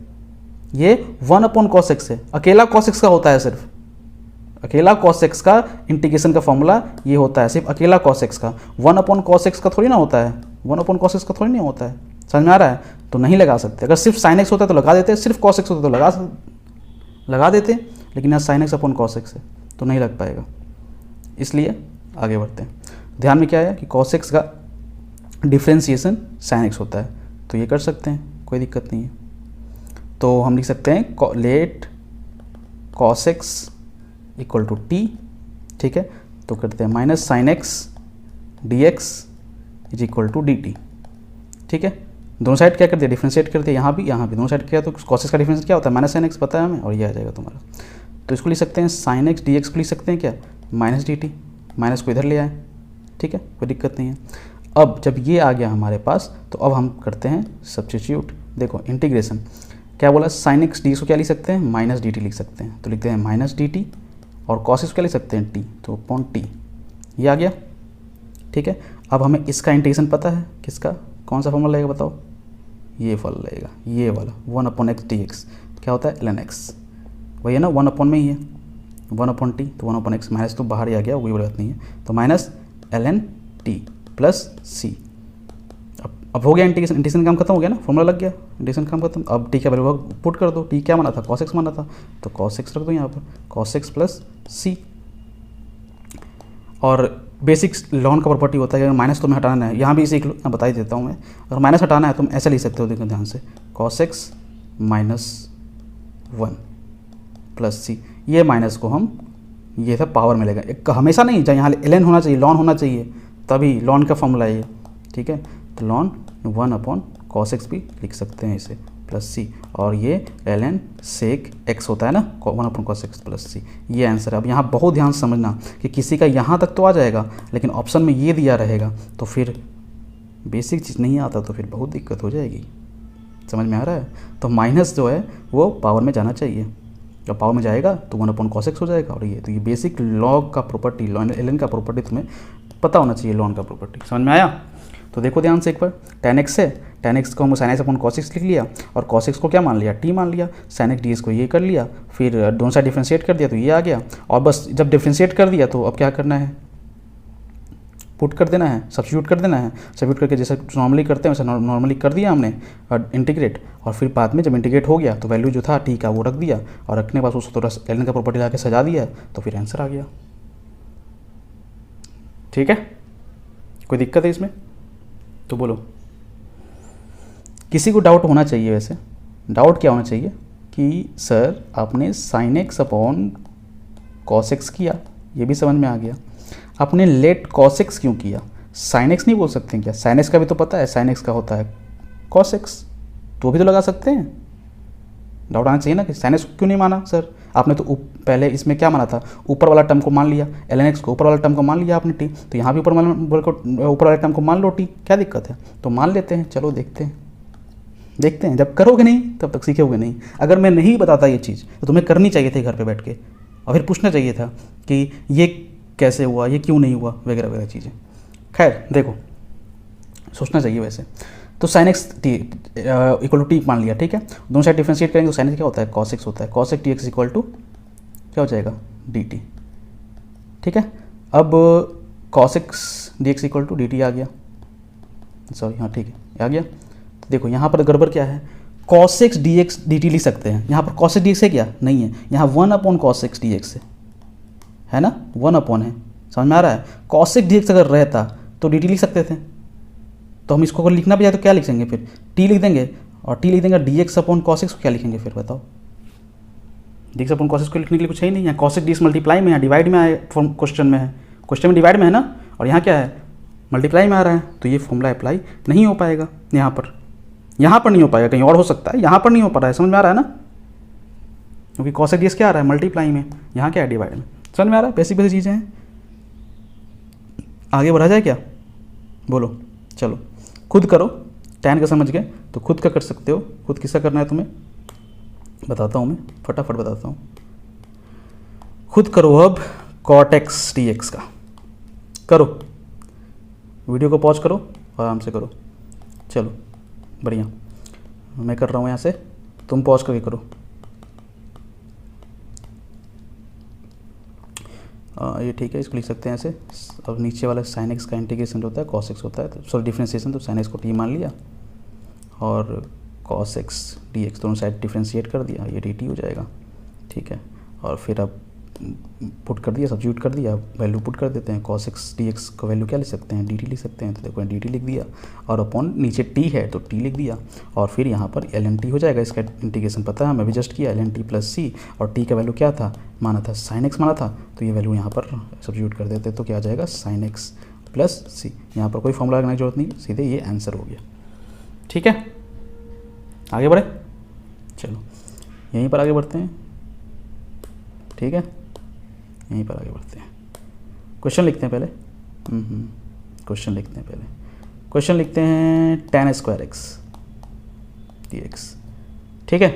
ये 1 / cos x है, अकेला cos x का होता है, सिर्फ अकेला cos x का इंटीग्रेशन का फॉर्मूला ये होता है, सिर्फ अकेला cos x का, 1 / cos x का थोड़ी ना होता है, 1 / cos x का थोड़ी नहीं होता है, समझ में आ रहा है, तो नहीं लगा सकते। अगर सिर्फ sin x होता तो लगा देते, सिर्फ cos x होता तो लगा देते, लेकिन यहाँ sin x / cos x है तो नहीं लग पाएगा, इसलिए आगे बढ़ते हैं। ध्यान में क्या है कि cos x का डिफ्रेंशिएशन sin x होता है, तो ये कर सकते हैं, कोई दिक्कत नहीं है। तो हम लिख सकते हैं लेट cos x = t, ठीक है, तो करते हैं -sin x dx = dt, ठीक है। दोनों साइड क्या कर दिया, डिफ्रेंशिएट कर दिया, यहाँ भी दोनों साइड क्या, तो cos x का डिफ्रेंशिएट क्या होता है, -sin x पता है हमें, और ये आ जाएगा तुम्हारा। तो इसको लिख सकते हैं sin x dx को लिख सकते हैं क्या, -dt, माइनस को इधर ले आए, ठीक है, कोई दिक्कत नहीं है। अब जब ये आ गया हमारे पास, तो अब हम करते हैं सब्स्टिट्यूट। देखो इंटीग्रेशन क्या बोला, sin x dx को क्या लिख सकते हैं, -dt लिख सकते हैं, तो लिखते हैं -dt, और cos x को क्या लिख सकते हैं, t, तो /t, ये आ गया, ठीक है। अब हमें इसका इंटीग्रेशन पता है, किसका, कौन सा फॉर्मूला लगेगा बताओ, ये फॉर्मूला लगेगा, ये वाला 1/x dx क्या होता है, ln x, वही है ना, 1 में ही है, 1/t, तो 1/x, माइनस तो बाहर ही आ गया, कोई बात नहीं है, तो -ln t + c। अब हो गया इंटीग्रेशन काम खत्म हो गया ना, फॉर्मूला लग गया, इंटीग्रेशन काम खत्म। अब t का वैल्यू पुट कर दो, t क्या माना था, cos x माना था, तो cos x रख दो यहाँ पर, cos x + c। और बेसिक लॉन का प्रॉपर्टी होता है कि माइनस तुम्हें हटाना है, यहाँ भी सीख लो, मैं बता ही देता हूँ मैं, अगर माइनस हटाना है तुम ऐसे लिख सकते हो, देखो ध्यान से, cos x - 1 + c, ये माइनस को हम ये सब पावर मिलेगा, एक हमेशा नहीं, जहाँ यहाँ ln होना चाहिए, लॉन होना चाहिए, तभी लॉन का फॉर्मूला है ये, ठीक है। तो लॉन 1 / cos x भी लिख सकते हैं इसे, +c, और ये ln sec x होता है ना, 1 / cos x + c, ये आंसर है। अब यहाँ बहुत ध्यान से समझना कि किसी का यहाँ तक तो आ जाएगा, लेकिन ऑप्शन में ये दिया रहेगा, तो फिर बेसिक चीज़ नहीं आता तो फिर बहुत दिक्कत हो जाएगी, समझ में आ रहा है। तो माइनस जो है वो पावर में जाना चाहिए, जब पावर में जाएगा तो 1 / cos x हो जाएगा, और ये तो ये बेसिक लॉग का प्रॉपर्टी, ln का प्रॉपर्टी तुम्हें पता होना चाहिए, लॉन का प्रॉपर्टी, समझ में आया। तो देखो ध्यान से एक बार, tan x है, tan x को हम sin x upon cos x लिख लिया और cos x को क्या मान लिया, t मान लिया, sin x ds को ये कर लिया, फिर दोनों साइड डिफ्रेंशिएट कर दिया तो ये आ गया। और बस जब डिफ्रेंशिएट कर दिया तो अब क्या करना है, पुट कर देना है, सब्स्टिट्यूट कर देना है। सब्स्टिट्यूट करके जैसे नॉर्मली करते हैं वैसे नॉर्मली कर दिया हमने इंटीग्रेट, और फिर बाद में जब इंटीग्रेट हो गया तो वैल्यू जो था टी का वो रख दिया, और रखने के बाद उसको थोड़ा एलन का प्रॉपर्टी ला के सजा दिया तो फिर आंसर आ गया। ठीक है, कोई दिक्कत है इसमें तो बोलो। किसी को डाउट होना चाहिए, वैसे डाउट क्या होना चाहिए कि सर आपने sin x upon cos x किया, ये भी समझ में आ गया, आपने लेट cos x क्यों किया, sin x नहीं बोल सकते हैं क्या, sin x का भी तो पता है, sin x का होता है cos x, तो भी तो लगा सकते हैं। डाउट आना चाहिए ना कि sin x क्यों नहीं माना सर, आपने तो पहले इसमें क्या माना था, ऊपर वाला टर्म को मान लिया, ln x को ऊपर वाला टर्म को मान लिया आपने t, तो यहाँ भी ऊपर वाला टर्म को मान लो t, क्या दिक्कत है, तो मान लेते हैं। चलो देखते हैं, जब करोगे नहीं तब तक सीखोगे नहीं। अगर मैं नहीं बताता ये चीज़ तो तुम्हें करनी चाहिए थी घर पे बैठ के, और फिर पूछना चाहिए था कि ये कैसे हुआ, ये क्यों नहीं हुआ, वगैरह वगैरह चीज़ें। खैर देखो, सोचना चाहिए वैसे। तो sin x equal to t मान लिया, ठीक है, दोनों साइड डिफ्रेंशिएट करेंगे तो sin x क्या होता है, cos x होता है, cos x dx equal to क्या हो जाएगा, dt। ठीक है, अब cos x dx equal to dt आ गया, सॉरी हाँ ठीक है आ गया। तो देखो यहाँ पर गड़बड़ क्या है, cos x dx dt लिख सकते हैं, यहाँ पर cos x dx है क्या, नहीं है, यहाँ 1 अपॉन cos x dx है ना, 1 अपॉन है, समझ में आ रहा है। cos x dx अगर रहता तो dt लिख सकते थे, तो हम इसको अगर लिखना भी जाए तो क्या लिखेंगे, फिर t लिख देंगे, और t लिख देंगे, dx अपॉन cos x को क्या लिखेंगे फिर बताओ, dx अपॉन cos x को लिखने के लिए कुछ है ही नहीं, यहाँ cos x dx मल्टीप्लाई में है, डिवाइड में आए क्वेश्चन में है, क्वेश्चन में डिवाइड में है ना, और यहाँ क्या है मल्टीप्लाई में आ रहा है, तो ये फॉर्मूला अप्लाई नहीं हो पाएगा यहाँ पर नहीं हो पाएगा, कहीं और हो सकता है, यहाँ पर नहीं हो पा रहा है, समझ में आ रहा है ना, क्योंकि cos x dx क्या आ रहा है मल्टीप्लाई में, यहाँ क्या है डिवाइड में, समझ में आ रहा है, बेसिक चीज़ें हैं। आगे बढ़ा जाए क्या, बोलो, चलो खुद करो, tan का समझ गए तो खुद का कर सकते हो, खुद किसका करना है तुम्हें बताता हूँ मैं, फटाफट बताता हूँ। खुद करो अब cot x dx का, करो, वीडियो को पॉज करो, आराम से करो, चलो बढ़िया, मैं कर रहा हूँ यहाँ से, तुम पॉज करके करो। ये ठीक है, इसको लिख सकते हैं ऐसे। अब नीचे वाला sin x का इंटीग्रेशन जो होता है cos x होता है, तो सॉरी डिफ्रेंशिएशन, तो sin x को t मान लिया और cos x dx दोनों साइड डिफ्रेंशिएट कर दिया, ये dt हो जाएगा, ठीक है। और फिर अब पुट कर दिया, सब्स्टिट्यूट कर दिया, वैल्यू पुट कर देते हैं, cos x dx को वैल्यू क्या लिख सकते हैं, dt लिख सकते हैं, तो देखो dt लिख दिया, और अपॉन नीचे t है तो t लिख दिया, और फिर यहाँ पर ln t हो जाएगा, इसका इंटीग्रेशन पता है हमें, अभी जस्ट किया, ln t प्लस c, और t का वैल्यू क्या था माना था, sin x माना था, तो ये वैल्यू यहाँ पर सब्स्टिट्यूट कर देते तो क्या आ जाएगा, sin x प्लस c, यहाँ पर कोई फॉर्मूला लगाने की जरूरत नहीं, सीधे ये आंसर हो गया। ठीक है, आगे बढ़े, चलो यहीं पर आगे बढ़ते हैं, ठीक है, यहीं पर आगे बढ़ते हैं, क्वेश्चन लिखते हैं पहले, क्वेश्चन लिखते हैं पहले, क्वेश्चन लिखते हैं tan स्क्वायर x dx, ठीक है।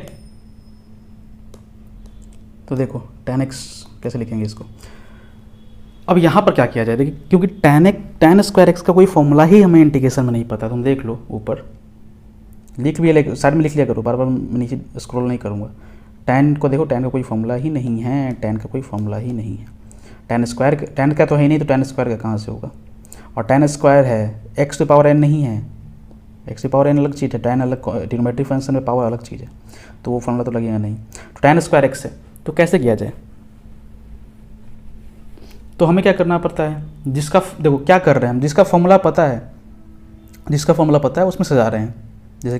तो देखो tan x कैसे लिखेंगे इसको, अब यहाँ पर क्या किया जाए, देखिए क्योंकि tan स्क्वायर x का कोई फॉर्मूला ही हमें इंटीग्रेशन में नहीं पता, तुम देख लो ऊपर लिख भी साइड में लिख लिया करो, बार बार नीचे स्क्रॉल नहीं करूँगा। tan को देखो, tan का कोई फॉर्मूला ही नहीं है, tan का कोई फॉर्मूला ही नहीं है, tan का तो है ही नहीं, तो tan स्क्वायर का कहाँ से होगा, और tan स्क्वायर है x टू पावर n नहीं है, x टू पावर n अलग चीज़ है, tan अलग, ट्रिग्नोमेट्री फंक्शन में पावर अलग चीज़ है, तो वो फॉर्मूला तो लगेगा नहीं। तो tan स्क्वायर x है, तो कैसे किया जाए, तो हमें क्या करना पड़ता है, जिसका देखो क्या कर रहे हैं हम, जिसका फॉर्मूला पता है उसमें सजा रहे हैं, जैसे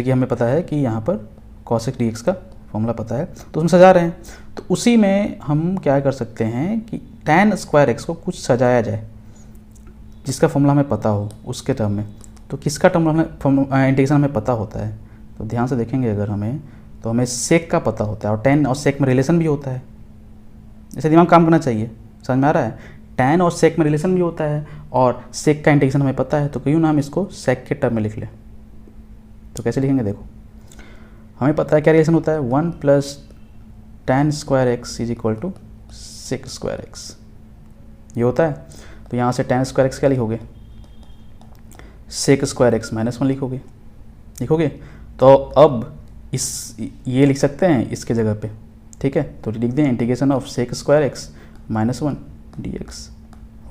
कि हमें पता है कि यहाँ पर cos x dx का फॉर्मूला पता है तो उसमें सजा रहे हैं, तो उसी में हम क्या कर सकते हैं कि tan स्क्वायर x को कुछ सजाया जाए, जिसका फॉर्मूला हमें पता हो उसके टर्म में। तो किसका टर्म हमें इंटीग्रेशन हमें पता होता है, तो ध्यान से देखेंगे अगर हमें, तो हमें सेक का पता होता है, और tan और सेक में रिलेशन भी होता है, जैसे दिमाग काम करना चाहिए, समझ में आ रहा है, tan और सेक में रिलेशन भी होता है, और सेक का इंटीग्रेशन हमें पता है, तो क्यों ना हम इसको सेक के टर्म में लिख लें। तो कैसे लिखेंगे, देखो हमें पता है क्या रिलेशन होता है, 1 plus tan square x is equal to sec square x, ये होता है। तो यहाँ से tan स्क्वायर एक्स क्या लिखोगे, sec square x minus one लिखोगे। तो अब ये लिख सकते हैं इसके जगह पे, ठीक है। तो लिख दें integration of sec square x minus one d x,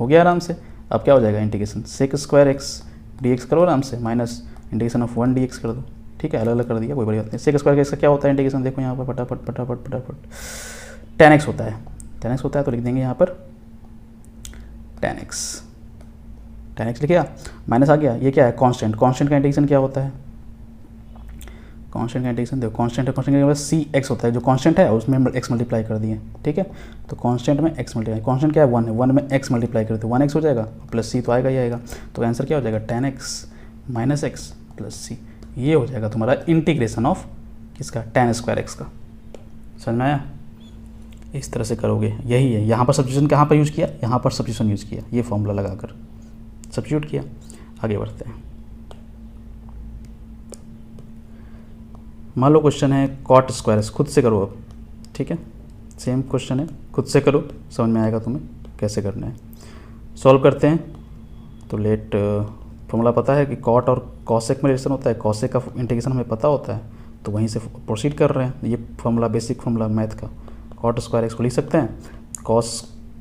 हो गया आराम से। अब क्या हो जाएगा, integration sec square x d x करो आराम से, minus integration of one d x कर दो, ठीक है। अलग अलग कर दिया, कोई बड़ी बात नहीं। सेक स्क्वायर एक्स का क्या होता है इंटीग्रेशन, देखो यहाँ पर फटाफट tan x होता है, तो लिख देंगे यहाँ पर tan x लिख गया, माइनस आ गया। ये क्या है, कांस्टेंट का इंटीग्रेशन क्या होता है, कांस्टेंट का इंटीग्रेशन देखो, कांस्टेंट के बाद सी एक्स होता है, जो कांस्टेंट है उसमें एक्स मल्टीप्लाई कर दिए, ठीक है। तो कांस्टेंट में एक्स मल्टीप्लाई, कांस्टेंट क्या है, वन है, वन में एक्स मल्टीप्लाई करते 1x हो जाएगा, प्लस सी तो आएगा ही आएगा। तो आंसर क्या हो जाएगा, tan x minus x plus C. ये हो जाएगा तुम्हारा इंटीग्रेशन ऑफ किसका, tan स्क्वायर एक्स का। समझ में आया, इस तरह से करोगे, यही है। यहाँ पर सब्स्टिट्यूशन कहाँ पर यूज़ किया, यहाँ पर सब्स्टिट्यूशन यूज़ किया, ये फॉर्मूला लगाकर सब्स्टिट्यूट किया। आगे बढ़ते हैं, मान लो क्वेश्चन है कॉट स्क्वायर एक्स, खुद से करो अब, ठीक है। सेम क्वेश्चन है, खुद से करो, समझ में आएगा तुम्हें कैसे करना है। सॉल्व करते हैं। तो लेट फॉर्मूला पता है कि कॉट और कॉसेक में रिलेशन होता है, कॉसेक का इंटीग्रेशन हमें पता होता है, तो वहीं से प्रोसीड कर रहे हैं। ये फॉर्मूला बेसिक फॉर्मूला मैथ का, कॉट स्क्वायर एक्स को लिख सकते हैं,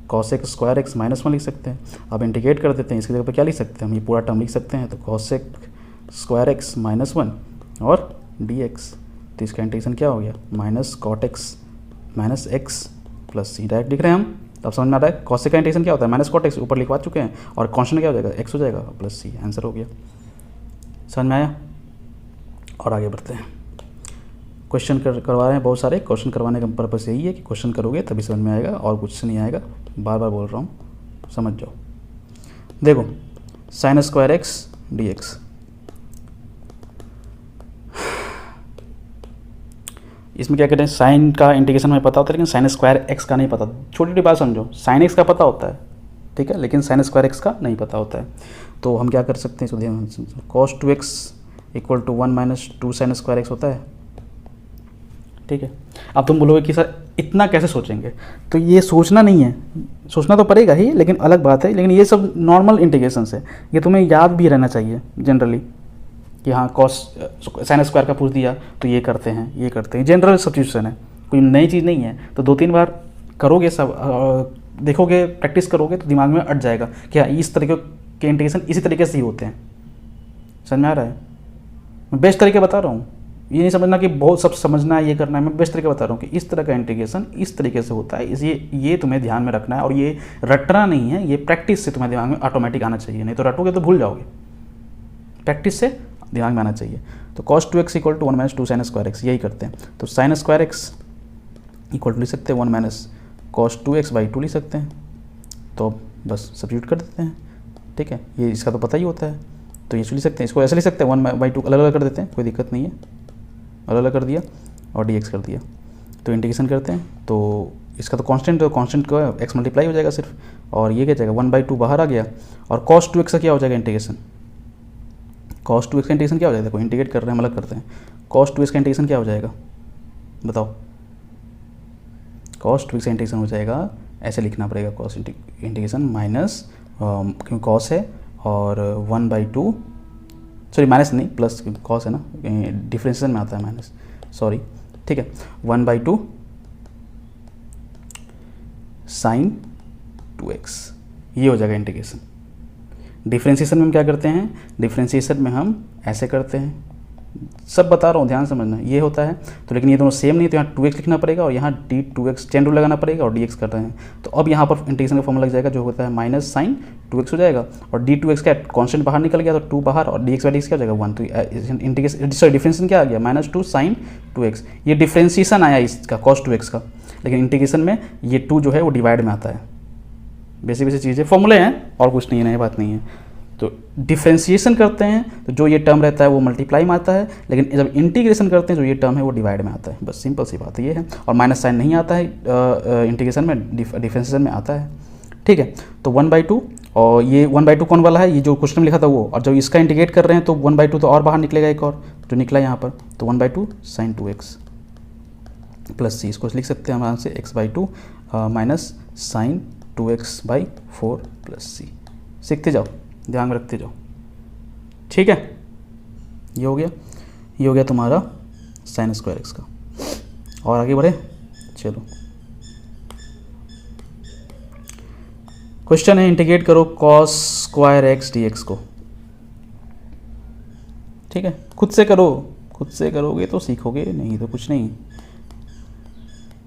cosec square x minus one लिख सकते हैं। अब इंटीग्रेट कर देते हैं, इसकी जगह पर क्या लिख सकते हैं हम, ये पूरा टर्म लिख सकते हैं। तो cosec square x minus one और डी एक्स, तो इसका इंटीग्रेशन क्या हो गया, minus cot x minus x plus C, direct लिख रहे हैं हम। अब समझ में आ रहा है कॉसेक का इंटीग्रेशन क्या होता है, माइनस कॉट एक्स ऊपर लिखवा चुके हैं, और कांस्टेंट क्या हो जाएगा, एक्स हो जाएगा प्लस सी, आंसर हो गया। समझ में आया। और आगे बढ़ते हैं, क्वेश्चन करवा रहे हैं बहुत सारे। क्वेश्चन करवाने का पर्पस यही है कि क्वेश्चन करोगे तभी समझ में आएगा, और कुछ नहीं आएगा। बार बार बोल रहा हूँ, समझ जाओ। देखो sign square x d x, इसमें क्या कहते हैं, साइन का इंटीग्रेशन हमें पता होता है, लेकिन साइन स्क्वायर एक्स का नहीं पता। छोटी छोटी बात समझो, साइन एक्स का पता होता है, ठीक है, लेकिन साइन स्क्वायर एक्स का नहीं पता होता है। तो हम क्या कर सकते हैं, इसको ध्यान, cos two x equal to one minus two sine square x होता है, ठीक है। अब तुम बोलोगे कि सर इतना कैसे सोचेंगे, तो ये सोचना नहीं है, सोचना तो पड़ेगा ही, लेकिन अलग बात है। लेकिन ये सब नॉर्मल इंटीग्रेशन है, ये तुम्हें याद भी रहना चाहिए जनरली, कि हाँ कॉस साइन स्क्वायर का पूछ दिया तो ये करते हैं, जनरल सब्स्टिट्यूशन है, कोई नई चीज़ नहीं है। तो 2-3 बार करोगे, सब देखोगे, प्रैक्टिस करोगे तो दिमाग में अट जाएगा कि हाँ इस तरीके के इंटीग्रेशन इसी तरीके से ही होते हैं। समझ में आ रहा है, मैं बेस्ट तरीके बता रहा हूँ, ये नहीं समझना कि बहुत सब समझना है, ये करना है। मैं बेस्ट तरीके बता रहा हूँ कि इस तरह का इंटीग्रेशन इस तरीके से होता है, इसलिए ये तुम्हें ध्यान में रखना है। और ये रटना नहीं है, ये प्रैक्टिस से तुम्हें दिमाग में ऑटोमेटिक आना चाहिए, नहीं तो रटोगे तो भूल जाओगे। प्रैक्टिस से दिमाग में आना चाहिए। तो cos two x equal to one minus two sine square x, यही करते हैं। तो sine square x equal to लिख सकते हैं one minus cos two x by two लिख सकते हैं। तो बस सब्स्टिट्यूट कर देते हैं, ठीक है। ये इसका तो पता ही होता है, तो ये लिख सकते हैं, इसको ऐसे लिख सकते हैं, वन बाई टू अलग अलग कर देते हैं, कोई दिक्कत नहीं है, अलग अलग कर दिया और डी एक्स कर दिया। तो इंटीग्रेशन करते हैं, तो इसका तो कांस्टेंट का एक्स मल्टीप्लाई हो जाएगा सिर्फ, और ये क्या जाएगा, वन बाई टू बाहर आ गया। और कॉस टू एक्स का क्या हो जाएगा इंटीग्रेशन, कॉस टू एक्स का इंटीग्रेशन क्या हो जाएगा, देखो इंटीग्रेट कर रहे हैं, हम अलग करते हैं। कॉस टू एक्स का इंटीग्रेशन क्या हो जाएगा बताओ, कॉस टू एक्स का इंटीग्रेशन हो जाएगा, ऐसे लिखना पड़ेगा, कॉस इंटीग्रेशन माइनस, क्योंकि कॉस है, और one by two, sorry minus नहीं प्लस, कॉस है ना, डिफरेंशिएशन में आता है माइनस, सॉरी, ठीक है। One by two sign to x, ये हो जाएगा इंटीग्रेशन। डिफरेंशिएशन में हम क्या करते हैं, डिफरेंशिएशन में हम ऐसे करते हैं, सब बता रहा हूँ ध्यान समझना, ये होता है। तो लेकिन ये दोनों सेम नहीं, तो यहाँ 2x लिखना पड़ेगा, और यहाँ d2x चेन रूल लगाना पड़ेगा, और dx कर रहे हैं। तो अब यहाँ पर इंटीग्रेशन का फॉर्मूला लग जाएगा, जो होता है माइनस साइन 2x हो जाएगा, और d2x का कॉन्स्टेंट बाहर निकल गया, तो 2 बाहर, और dx बाई dx क्या हो जाएगा 1। तो इंटीग्रेशन, सॉरी डिफरेंशिएशन क्या आ गया, माइनस 2 साइन 2x, ये डिफरेंशिएशन आया इसका कॉस 2x का। लेकिन इंटीग्रेशन में ये 2 जो है वो डिवाइड में आता है। बेसिक चीज़ें फॉर्मूले हैं, और कुछ नहीं है, नई बात नहीं है। तो डिफरेंशिएशन करते हैं तो जो ये टर्म रहता है वो मल्टीप्लाई में आता है, लेकिन जब इंटीग्रेशन करते हैं जो ये टर्म है वो डिवाइड में आता है। बस सिंपल सी बात ये है। और माइनस साइन नहीं आता है इंटीग्रेशन में, डिफरेंशिएशन में आता है, ठीक है। तो 1/2, और ये 1/2 कौन वाला है, ये जो क्वेश्चन में लिखा था वो, और जब इसका इंटीग्रेट कर रहे हैं तो 1/2 तो और बाहर निकलेगा, एक और जो निकला यहाँ पर, तो 1/2 साइन 2x प्लस सी, इसको लिख सकते हैं हम आराम से x/2 minus sign 2x/4 plus सी। सीखते जाओ, ध्यान में रखते जाओ, ठीक है, ये हो गया, ये हो गया तुम्हारा साइन स्क्वायर एक्स का। और आगे बढ़े, चलो क्वेश्चन है इंटीग्रेट करो cos square x d x को। ठीक है, खुद से करो, खुद से करोगे तो सीखोगे, नहीं तो कुछ नहीं।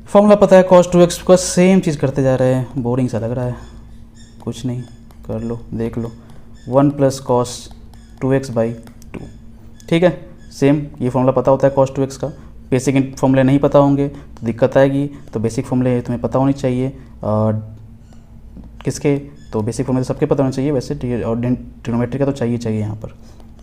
फॉर्मूला पता है cos 2x का, सेम चीज़ करते जा रहे हैं, बोरिंग सा लग रहा है, कुछ नहीं, कर लो, देख लो, 1 + cos 2x/2। ठीक है, सेम ये फॉर्मूला पता होता है cos 2x का। बेसिक फॉर्मूले नहीं पता होंगे तो दिक्कत आएगी, तो बेसिक फॉर्मूले तुम्हें पता होनी चाहिए। किसके, तो बेसिक फॉर्मूले सबके पता होना चाहिए वैसे, और ट्रिग्नोमेट्री का तो चाहिए यहाँ पर।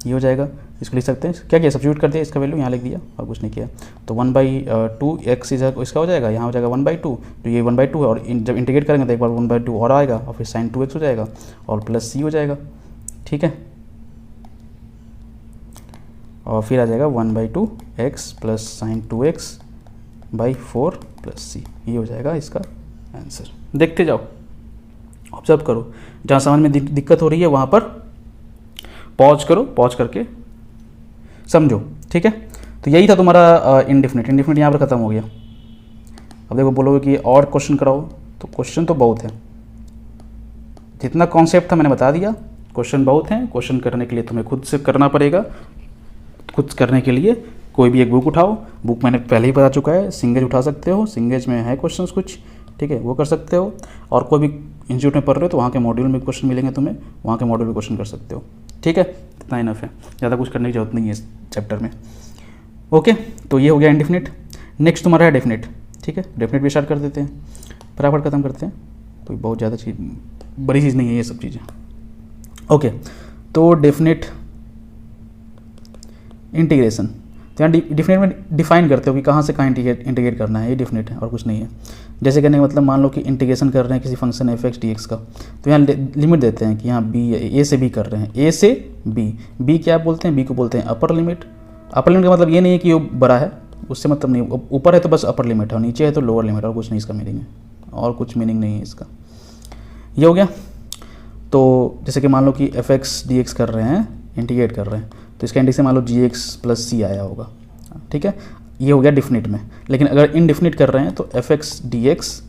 ये हो जाएगा, इसको लिख सकते हैं, क्या किया, सब्स्टिट्यूट कर दिया, इसका वैल्यू यहाँ लिख दिया और कुछ नहीं किया। तो 1/2 x इसका हो जाएगा, यहाँ हो जाएगा 1/2, तो ये 1/2 है, और जब इंटीग्रेट करेंगे तो एक बार 1/2 और आएगा, और फिर sin 2x हो जाएगा, और प्लस c हो जाएगा। ठीक है, और फिर आ जाएगा 1/2 x + sin 2x/4 + c, ये हो जाएगा इसका आंसर। देखते जाओ, ऑब्जर्व करो, जहाँ समझ में दिक्कत हो रही है वहाँ पर पॉज करो, पॉज करके समझो। ठीक है, तो यही था तुम्हारा इंडेफिनिट यहाँ पर ख़त्म हो गया। अब देखो बोलोगे कि और क्वेश्चन कराओ, तो क्वेश्चन तो बहुत है, जितना कॉन्सेप्ट था मैंने बता दिया, क्वेश्चन बहुत हैं। क्वेश्चन करने के लिए तुम्हें खुद से करना पड़ेगा। खुद करने के लिए कोई भी एक बुक उठाओ, बुक मैंने पहले ही बता चुका है, सिंगेज उठा सकते हो, सिंगेज में है क्वेश्चंस कुछ, ठीक है, वो कर सकते हो। और कोई भी इंस्टीट्यूट में पढ़ रहे हो तो वहाँ के मॉड्यूल में क्वेश्चन मिलेंगे तुम्हें, वहाँ के मॉड्यूल में क्वेश्चन कर सकते हो। ठीक है, इतना इनफ है, ज़्यादा कुछ करने की जरूरत नहीं है इस चैप्टर में। ओके, तो ये हो गया इंडेफिनिट। नेक्स्ट तुम्हारा है डेफिनिट। ठीक है, डेफिनिट भी स्टार्ट कर देते हैं, फटाफट खत्म करते हैं, कोई बहुत ज़्यादा चीज़ बड़ी चीज़ नहीं है ये सब चीज़ें। ओके, तो डेफिनिट इंटीग्रेशन, तो यहाँ डिफिनेट में डिफाइन करते हो कि कहाँ से कहाँ इंटीग्रेट करना है, ये डिफिनेट है और कुछ नहीं है। जैसे कहने का मतलब मान लो कि इंटीग्रेशन कर रहे हैं किसी फंक्शन f(x) dx का, तो यहाँ लिमिट देते हैं कि यहाँ b a से b कर रहे हैं, a से b क्या बोलते हैं, b को बोलते हैं अपर लिमिट। अपर लिमिट का मतलब ये नहीं है कि वो बड़ा है, उससे मतलब नहीं, ऊपर है तो बस अपर लिमिट है, और नीचे है तो लोअर लिमिट, और कुछ नहीं इसका मीनिंग है, और कुछ मीनिंग नहीं है इसका। ये हो गया। तो जैसे कि मान लो कि f(x) dx कर रहे हैं, इंटीग्रेट कर रहे हैं, तो इसका इंटीग्रेशन मान लो gx + c आया होगा। ठीक है, ये हो गया डिफिनिट में। लेकिन अगर इनडिफिनिट कर रहे हैं तो f(x) dx,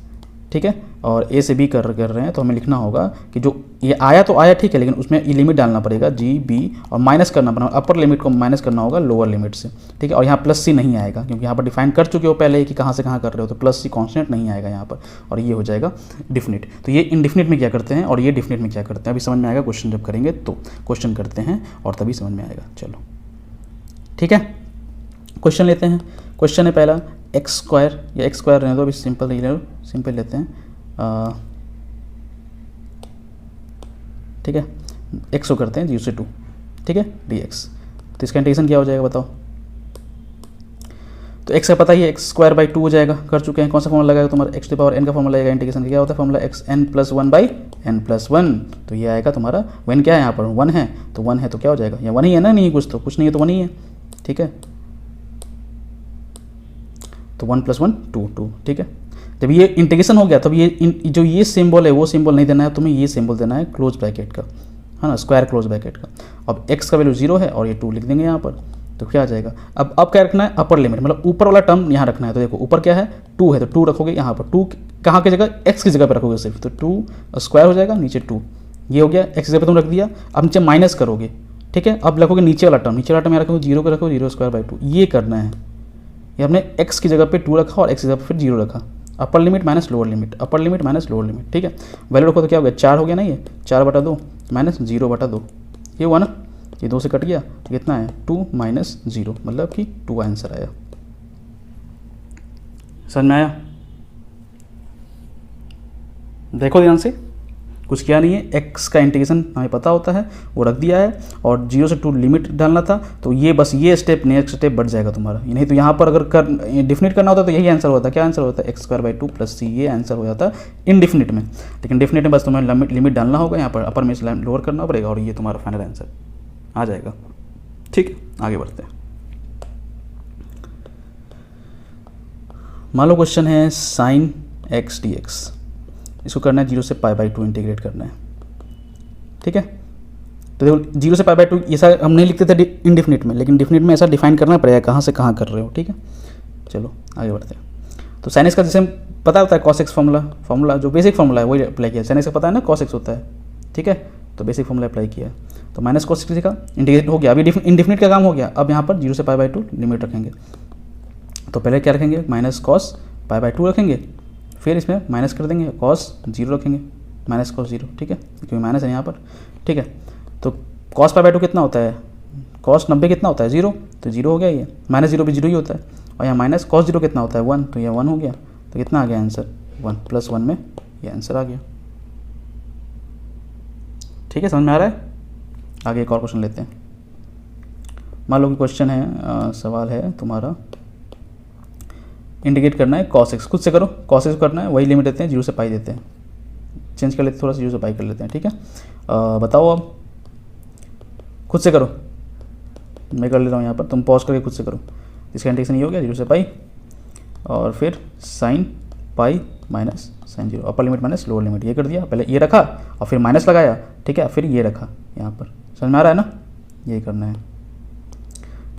ठीक है, और a से b कर रहे हैं, तो हमें लिखना होगा कि जो ये आया तो आया, ठीक है, लेकिन उसमें ये लिमिट डालना पड़ेगा g b, और माइनस करना पड़ेगा, अपर लिमिट को माइनस करना होगा लोअर लिमिट से। ठीक है, और यहाँ प्लस c नहीं आएगा, क्योंकि यहाँ पर डिफाइन कर चुके हो पहले कि कहाँ से कहाँ कर रहे हो, तो प्लस c कॉन्स्टेंट नहीं आएगा यहाँ पर, और ये हो जाएगा डिफिनिट। तो ये इनडिफिनिट में क्या करते हैं और ये डिफिनिट में क्या करते हैं, अभी समझ में आएगा क्वेश्चन जब करेंगे, तो क्वेश्चन करते हैं और तभी समझ में आएगा। चलो ठीक है, क्वेश्चन लेते हैं। क्वेश्चन है पहला, x² या x² रहने दो, अभी सिंपल लेते हैं। ठीक है, x को करते हैं 0 से 2, ठीक है, dx। तो इसका इंटीग्रेशन क्या हो जाएगा बताओ। तो x का पता ही है, x²/2 हो जाएगा, कर चुके हैं। कौन सा फॉर्मूला लगाएगा तुम्हारा, x⁴ n का फॉर्मूला लगेगा। इंटीग्रेशन क्या होता है फॉर्मूला, xn + 1/n+1। तो ये आएगा तुम्हारा, वन क्या है यहाँ पर, 1 है, तो 1 है तो क्या हो जाएगा, यहाँ 1 ही है ना, नहीं कुछ तो कुछ नहीं है तो 1 ही है। ठीक है, तो 1 + 1 2। ठीक है, जब ये इंटीग्रेशन हो गया तब ये जो ये सिंबल है वो सिंबल नहीं देना है तुम्हें, ये सिंबल देना है क्लोज ब्रैकेट का, है ना, स्क्वायर क्लोज ब्रैकेट का। अब x का वैल्यू 0 है और ये 2 लिख देंगे यहाँ पर, तो क्या आ जाएगा। अब क्या रखना है, अपर लिमिट, मतलब ऊपर वाला टर्म यहाँ रखना है। तो देखो ऊपर क्या है, 2 है, तो 2 रखोगे यहाँ पर, 2 कहाँ की जगह, x की जगह पर रखोगे सिर्फ, तो 2 स्क्वायर हो जाएगा, नीचे 2, ये हो गया, x की जगह पर तुम रख दिया। अब नीचे माइनस करोगे, ठीक है, अब रखोगे नीचे वाला टर्म यहाँ रखोगे 0 को रखोगे 0²/2, ये करना है। ये हमने x की जगह पे 2 रखा और x की जगह पे फिर 0 रखा, अपर लिमिट माइनस लोअर लिमिट, अपर लिमिट माइनस लोअर लिमिट। ठीक है, वैल्यू रखो तो क्या हो गया, 4 हो गया ना, ये 4/2 माइनस 0/2, ये हुआ ना, ये 2 से कट गया, तो कितना है 2 - 0, मतलब कि 2 आंसर आया। समझ में आया, देखो ध्यान से, कुछ किया नहीं है, x का इंटीग्रेशन हमें पता होता है, वो रख दिया है, और 0 से 2 लिमिट डालना था, तो ये बस ये स्टेप नेक्स्ट स्टेप बढ़ जाएगा तुम्हारा। नहीं तो यहाँ पर अगर डिफिनिट करना होता तो यही आंसर होता, क्या आंसर होता है, x²/2 + c, ये आंसर हो जाता इनडिफिनिट में। लेकिन डिफिनिट में बस तुम्हें लिमिट डालना होगा, यहाँ पर अपर में लोअर करना पड़ेगा, और ये तुम्हारा फाइनल आंसर आ जाएगा। ठीक है, आगे बढ़ते हैं। मान लो क्वेश्चन है sin x dx, इसको करना है 0 से π/2 इंटीग्रेट करना है। ठीक है, तो देखो 0 से π/2 ऐसा हम नहीं लिखते थे इनडिफिनिट में, लेकिन डिफिनिट में ऐसा डिफाइन करना पड़ेगा कहाँ से कहाँ कर रहे हो, ठीक है। चलो आगे बढ़ते हैं। तो साइन एक्स का जैसे पता होता है कॉस एक्स फॉर्मूला जो बेसिक फॉर्मूला है वही अप्लाई किया। साइन एक्स का पता है ना कॉस एक्स होता है, ठीक है, तो बेसिक फॉर्मूला अप्लाई किया। तो माइनस कॉस एक्स का इंटीग्रेट हो गया, अभी इनडिफिनिट का काम हो गया। अब यहाँ पर 0 से π/2 लिमिट रखेंगे। तो पहले क्या रखेंगे, माइनस कॉस π/2 रखेंगे, फिर इसमें माइनस कर देंगे, कॉस 0 रखेंगे, माइनस कॉस 0, ठीक है, क्योंकि माइनस है यहाँ पर, ठीक है। तो कॉस π/2 कितना होता है, कॉस 90 कितना होता है 0, तो 0 हो गया ये, माइनस 0 भी 0 ही होता है। और यहाँ माइनस कॉस 0 कितना होता है 1, तो ये 1 हो गया। तो कितना आ गया आंसर 1 + 1 में ये आंसर आ गया, ठीक है, समझ में आ रहा है। आगे एक और क्वेश्चन लेते हैं। मान लो कि क्वेश्चन है, सवाल है तुम्हारा, इंडिकेट करना है कॉस एक्स, खुद से करो, कॉस एक्स करना है, वही लिमिट देते हैं 0 से पाई देते हैं, चेंज कर लेते हैं थोड़ा सा, 0 से पाई कर लेते हैं, ठीक है। बताओ अब खुद से करो, मैं कर लेता हूँ यहाँ पर, तुम पॉज करके खुद से करो। इसका इंटीग्रेशन ये हो गया 0 से पाई और फिर sine pi minus sine 0, upper limit minus lower limit, ये कर दिया, पहले ये रखा और फिर माइनस लगाया, ठीक है, फिर ये रखा यहाँ पर, समझ में आ रहा है ना, यही करना है।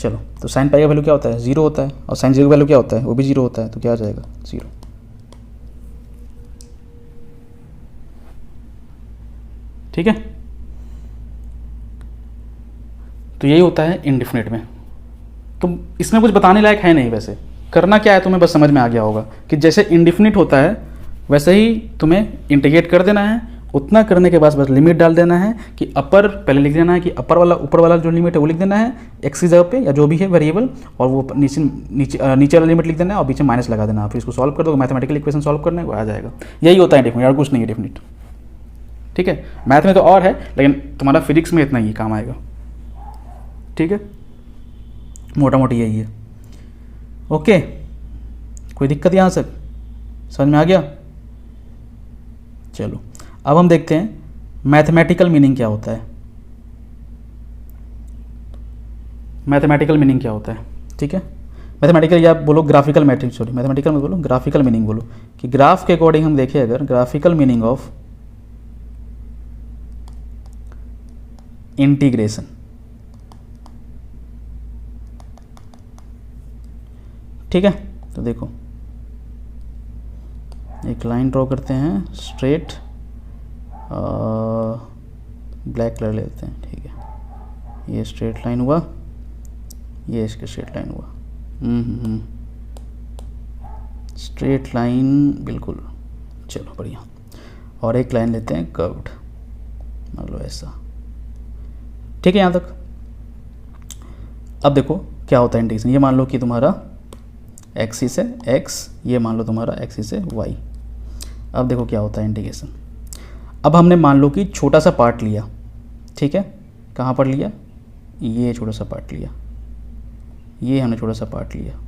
चलो, तो साइन पाई का वैल्यू क्या होता है 0 होता है, और साइन 0 का वैल्यू क्या होता है, वो भी 0 होता है, तो क्या आ जाएगा 0, ठीक है। तो यही होता है इनडिफिनिट में। तो इसमें कुछ बताने लायक है नहीं, वैसे करना क्या है तुम्हें बस समझ में आ गया होगा कि जैसे इनडिफिनिट होता है वैसे ही तुम्हें इंटीग्रेट कर देना है। उतना करने के बाद बस लिमिट डाल देना है कि अपर, पहले लिख देना है कि अपर वाला, ऊपर वाला जो लिमिट है वो लिख देना है एक्स की जगह पे या जो भी है वेरिएबल, और वो नीचे वाला लिमिट लिख देना है और बीच में माइनस लगा देना है। फिर इसको सॉल्व कर दो, मैथमेटिकल इक्वेशन सॉल्व करना है, वो आ जाएगा। यही होता है डिफिनिट, और कुछ नहीं है डिफिनिट, ठीक है। मैथ में तो और है, लेकिन तुम्हारा फिजिक्स में इतना ही काम आएगा, ठीक है, मोटा मोटी यही है। ओके, कोई दिक्कत यहाँ से समझ में आ गया। चलो अब हम देखते हैं मैथमेटिकल मीनिंग क्या होता है। मैथमेटिकल मीनिंग क्या होता है, ठीक है। मैथमेटिकल या बोलो ग्राफिकल मैट्रिक्स, सॉरी मैथमेटिकल में बोलो ग्राफिकल मीनिंग बोलो, कि ग्राफ के अकॉर्डिंग हम देखें अगर ग्राफिकल मीनिंग ऑफ इंटीग्रेशन, ठीक है। तो देखो एक लाइन ड्रॉ करते हैं स्ट्रेट, ब्लैक कलर लेते हैं, ठीक है, ये स्ट्रेट लाइन हुआ, ये इसके स्ट्रेट लाइन हुआ, स्ट्रेट लाइन बिल्कुल, चलो बढ़िया। और एक लाइन लेते हैं कर्व्ड, मान लो ऐसा, ठीक है यहाँ तक। अब देखो क्या होता है इंटीग्रेशन, ये मान लो कि तुम्हारा एक्सिस है एक्स, ये मान लो तुम्हारा एक्सिस है वाई। अब देखो क्या होता है इंटीग्रेशन। अब हमने मान लो कि छोटा सा पार्ट लिया, ठीक है, कहाँ पर लिया, ये छोटा सा पार्ट लिया, ये हमने छोटा सा पार्ट लिया,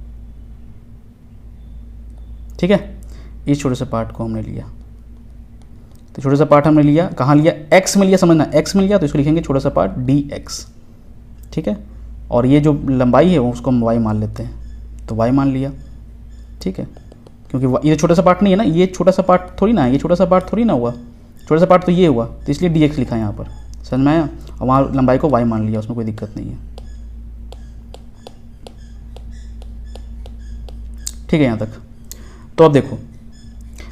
ठीक है, इस छोटे से पार्ट को हमने लिया। तो छोटा सा पार्ट हमने लिया, कहाँ लिया, एक्स में लिया, समझना एक्स में लिया, तो इसको लिखेंगे छोटा सा पार्ट डी एक्स, ठीक है। और ये जो लंबाई है वो उसको हम वाई मान लेते हैं, तो वाई मान लिया, ठीक है, क्योंकि ये छोटा सा पार्ट नहीं है ना, ये छोटा सा पार्ट थोड़ी ना है, ये छोटा सा पार्ट थोड़ी ना हुआ, छोटा सा पार्ट तो ये हुआ, तो इसलिए डी एक्स लिखा है यहाँ पर, समझ में आया। और वहाँ लंबाई को वाई मान लिया, उसमें कोई दिक्कत नहीं है, ठीक है यहाँ तक। तो अब देखो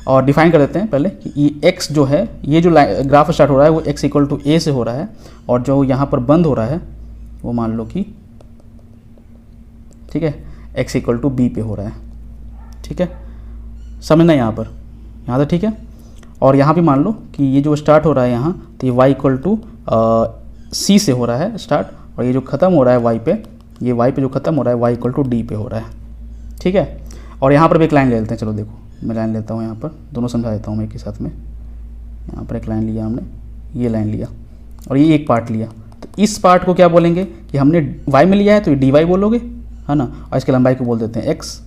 और डिफाइन कर देते हैं पहले कि ये एक्स जो है, ये जो ग्राफ स्टार्ट हो रहा है वो एक्स इक्वल टू ए से हो रहा है, और जो यहाँ पर बंद हो रहा है वो मान लो कि, ठीक है, एक्स इक्वल टू बी पे हो रहा है, ठीक है, समझना यहाँ तक, ठीक है। और यहाँ पे मान लो कि ये जो स्टार्ट हो रहा है यहाँ, तो ये y इक्वल टू सी से हो रहा है स्टार्ट, और ये जो ख़त्म हो रहा है y पे, ये y पे जो ख़त्म हो रहा है y इक्वल टू डी पे हो रहा है, ठीक है। और यहाँ पर भी एक लाइन ले लेते हैं, चलो देखो मैं लाइन लेता हूँ यहाँ पर, दोनों समझा देता हूँ मैं एक ही साथ में। यहाँ पर एक लाइन लिया हमने, ये लाइन लिया और ये एक पार्ट लिया, तो इस पार्ट को क्या बोलेंगे कि हमने y में लिया है तो ये डी वाई बोलोगे, है ना, और इसके लंबाई को बोल देते हैं एक्स।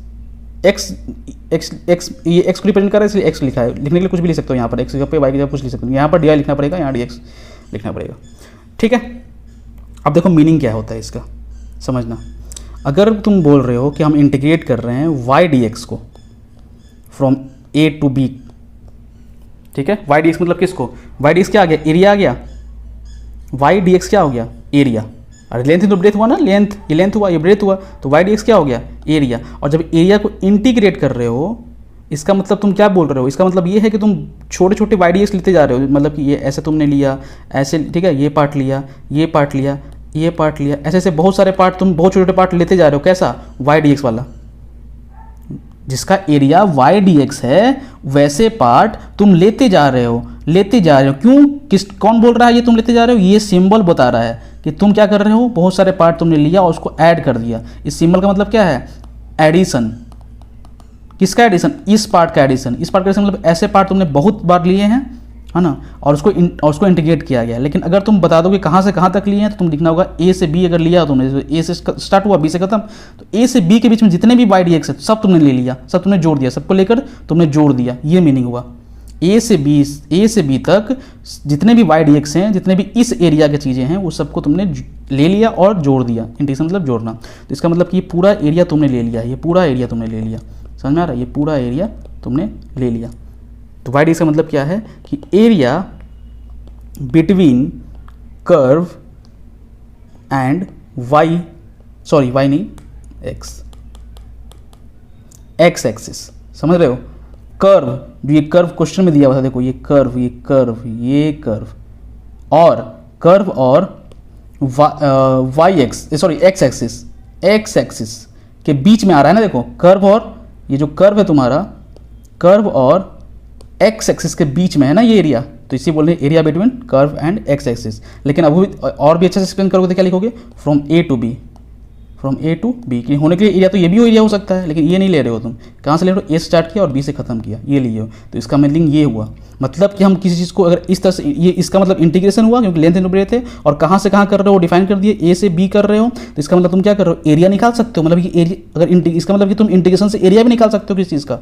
एक्स एक्स एक्स ये एक्स को रिप्रेजेंट कर रहा है इसलिए एक्स लिखा है, लिखने के लिए कुछ भी लिख सकते हो यहाँ पर, एक्स की जगह पे वाई की जगह कुछ लिख सकते हो, यहाँ पर डी वाई लिखना पड़ेगा, यहाँ डी एक्स लिखना पड़ेगा, ठीक है। अब देखो मीनिंग क्या होता है इसका, समझना। अगर तुम बोल रहे हो कि हम इंटीग्रेट कर रहे हैं वाई डी एक्स को फ्रॉम ए टू बी, ठीक है, वाई डी एक्स मतलब किसको, वाई डी एक्स क्या आ गया, एरिया आ गया, वाई डी एक्स क्या हो गया, एरिया। अरे लेंथ तो ब्रेथ हुआ ना, लेंथ, ये लेंथ हुआ, ये ब्रेथ हुआ, तो वाई डी एक्स क्या हो गया, एरिया। और जब एरिया को इंटीग्रेट कर रहे हो, इसका मतलब तुम क्या बोल रहे हो, इसका मतलब ये है कि तुम छोटे छोटे वाई डी एक्स लेते जा रहे हो, मतलब कि ये ऐसे तुमने लिया, ऐसे, ठीक है, ये पार्ट लिया, ये पार्ट लिया, ये पार्ट लिया, ऐसे ऐसे बहुत सारे पार्ट, तुम बहुत छोटे छोटे पार्ट लेते जा रहे हो, कैसा, वाई डी एक्स वाला। जिसका एरिया वाई डी एक्स है, वैसे पार्ट तुम लेते जा रहे हो, लेते जा रहे हो। क्यों, कौन बोल रहा है ये तुम लेते जा रहे हो, ये सिंबल बता रहा है कि तुम क्या कर रहे हो, बहुत सारे पार्ट तुमने लिया और उसको ऐड कर दिया। इस सिंबल का मतलब क्या है, एडिशन। किसका एडिशन, इस पार्ट का एडिशन। इस पार्ट का एडिशन मतलब ऐसे पार्ट तुमने बहुत बार लिए हैं, है ना, और उसको इंटीग्रेट किया गया। लेकिन अगर तुम बता दो कि कहाँ से कहाँ तक लिए हैं, तो तुम लिखना होगा ए से बी अगर लिया तुमने, तो ए से स्टार्ट हुआ बी से खत्म, तो ए से बी के बीच में जितने भी वाई डी एक्स है सब तुमने ले लिया, सब तुमने जोड़ दिया, सबको लेकर तुमने जोड़ दिया, ये मीनिंग हुआ। ए से बी तक जितने भी वाई डी एक्स हैं, जितने भी इस एरिया की चीज़ें हैं, वो सबको तुमने ले लिया और जोड़ दिया। इंटीग्रेशन मतलब जोड़ना। तो इसका मतलब कि ये पूरा एरिया तुमने ले लिया, ये पूरा एरिया तुमने ले लिया, समझ में आ रहा है, ये पूरा एरिया तुमने ले लिया। तो वाई डी एक्स का मतलब क्या है कि area between curve and y, sorry y नहीं, एक्स एक्सिस, समझ रहे हो। कर्व, जो ये कर्व क्वेश्चन में दिया हुआ था, देखो ये कर्व, ये कर्व, ये कर्व, और कर्व और y x, sorry x axis के बीच में आ रहा है ना, देखो कर्व, और ये जो कर्व है तुम्हारा, कर्व और एक्स एक्सिस के बीच में है ना ये एरिया, तो इसी बोल रहे हैं area between curve and x axis. लेकिन अब और भी अच्छे से एक्सप्लेन करोगे तो क्या लिखोगे, from a to b, from a to b. होने के लिए एरिया तो ये भी एरिया हो सकता है, लेकिन ये नहीं ले रहे हो तुम, कहाँ से ले रहे हो, ए स्टार्ट किया और बी से खत्म किया, ये लिए हो। तो इसका मीनिंग ये हुआ, मतलब कि हम किसी चीज़ को अगर इस तरह से, ये इसका मतलब इंटीग्रेशन हुआ, क्योंकि लेंथ एंड ब्रेथ थे, और कहाँ से कहाँ कर रहे हो डिफाइन कर दिए, ए से बी कर रहे हो, तो इसका मतलब तुम क्या कर रहे हो, एरिया निकाल सकते हो। मतलब कि एरिया, अगर इसका मतलब कि तुम इंटीग्रेशन से एरिया भी निकाल सकते हो किसी चीज़ का,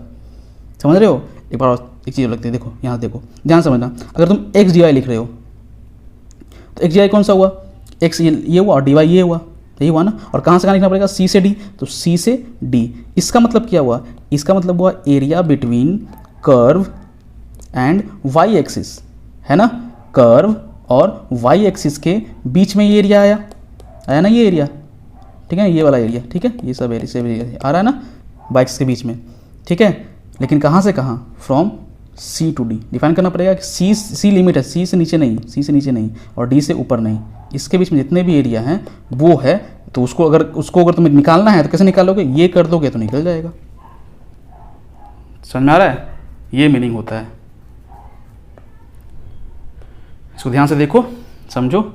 समझ रहे हो। एक बार और एक चीज़ लगती है, देखो यहाँ देखो, ध्यान समझना। अगर तुम एक्स डी वाई लिख रहे हो, तो एक्स डी वाई कौन सा हुआ, एक्स ये हुआ और डी वाई ये हुआ, यही हुआ ना। और कहाँ से कहाँ लिखना पड़ेगा, सी से डी, तो सी से डी। इसका मतलब क्या हुआ, इसका मतलब हुआ area between curve and y axis, है ना। कर्व और वाई एक्सिस के बीच में ये एरिया आया ना, ये एरिया, ठीक है, ये वाला एरिया, ठीक है, ये सब एरिया आ रहा है ना वाई एक्सिस के बीच में, ठीक है। लेकिन कहाँ से कहाँ, from c to d. Define करना पड़ेगा कि सी लिमिट है, सी से नीचे नहीं और डी से ऊपर नहीं, इसके बीच में जितने भी एरिया हैं वो है। तो उसको अगर तुम्हें निकालना है तो कैसे निकालोगे, ये कर दोगे तो निकल जाएगा। समझ में आ रहा है, ये मीनिंग होता है। इसको ध्यान से देखो, समझो।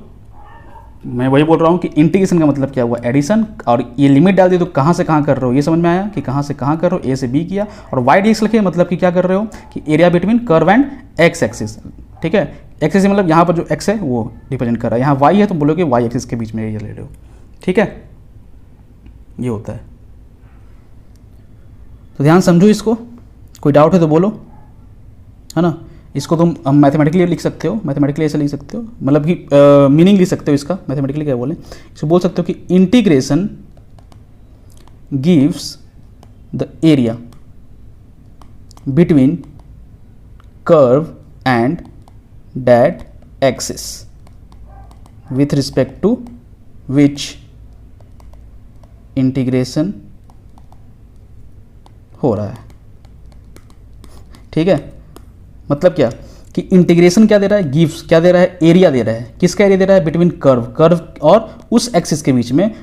मैं वही बोल रहा हूँ कि इंटीग्रेशन का मतलब क्या हुआ, एडिशन, और ये लिमिट डाल दी तो कहाँ से कहाँ कर रहे हो, ये समझ में आया कि कहाँ से कहाँ कर रहे हो, ए से बी किया। और वाई डी एक्स लिखे मतलब कि क्या कर रहे हो कि area between curve and x axis, ठीक है। एक्सिस मतलब यहाँ पर जो एक्स है वो रिप्रेजेंट कर रहा है, यहाँ वाई है तो बोलोगे वाई एक्सिस के बीच में एरिया ले रहे हो, ठीक है। ये होता है, तो ध्यान समझो इसको। कोई डाउट है तो बोलो, है ना। इसको तुम मैथमेटिकली लिख सकते हो, मैथमेटिकली ऐसे लिख सकते हो, मतलब कि मीनिंग लिख सकते हो इसका। मैथमेटिकली क्या बोले, इसको बोल सकते हो कि integration gives the area between curve and that axis with respect to which integration हो रहा है, ठीक है। मतलब क्या कि इंटीग्रेशन क्या दे रहा है, गिव्स क्या दे रहा है, एरिया दे रहा है। किसका एरिया दे रहा है, बिटवीन कर्व और उस एक्सिस के बीच में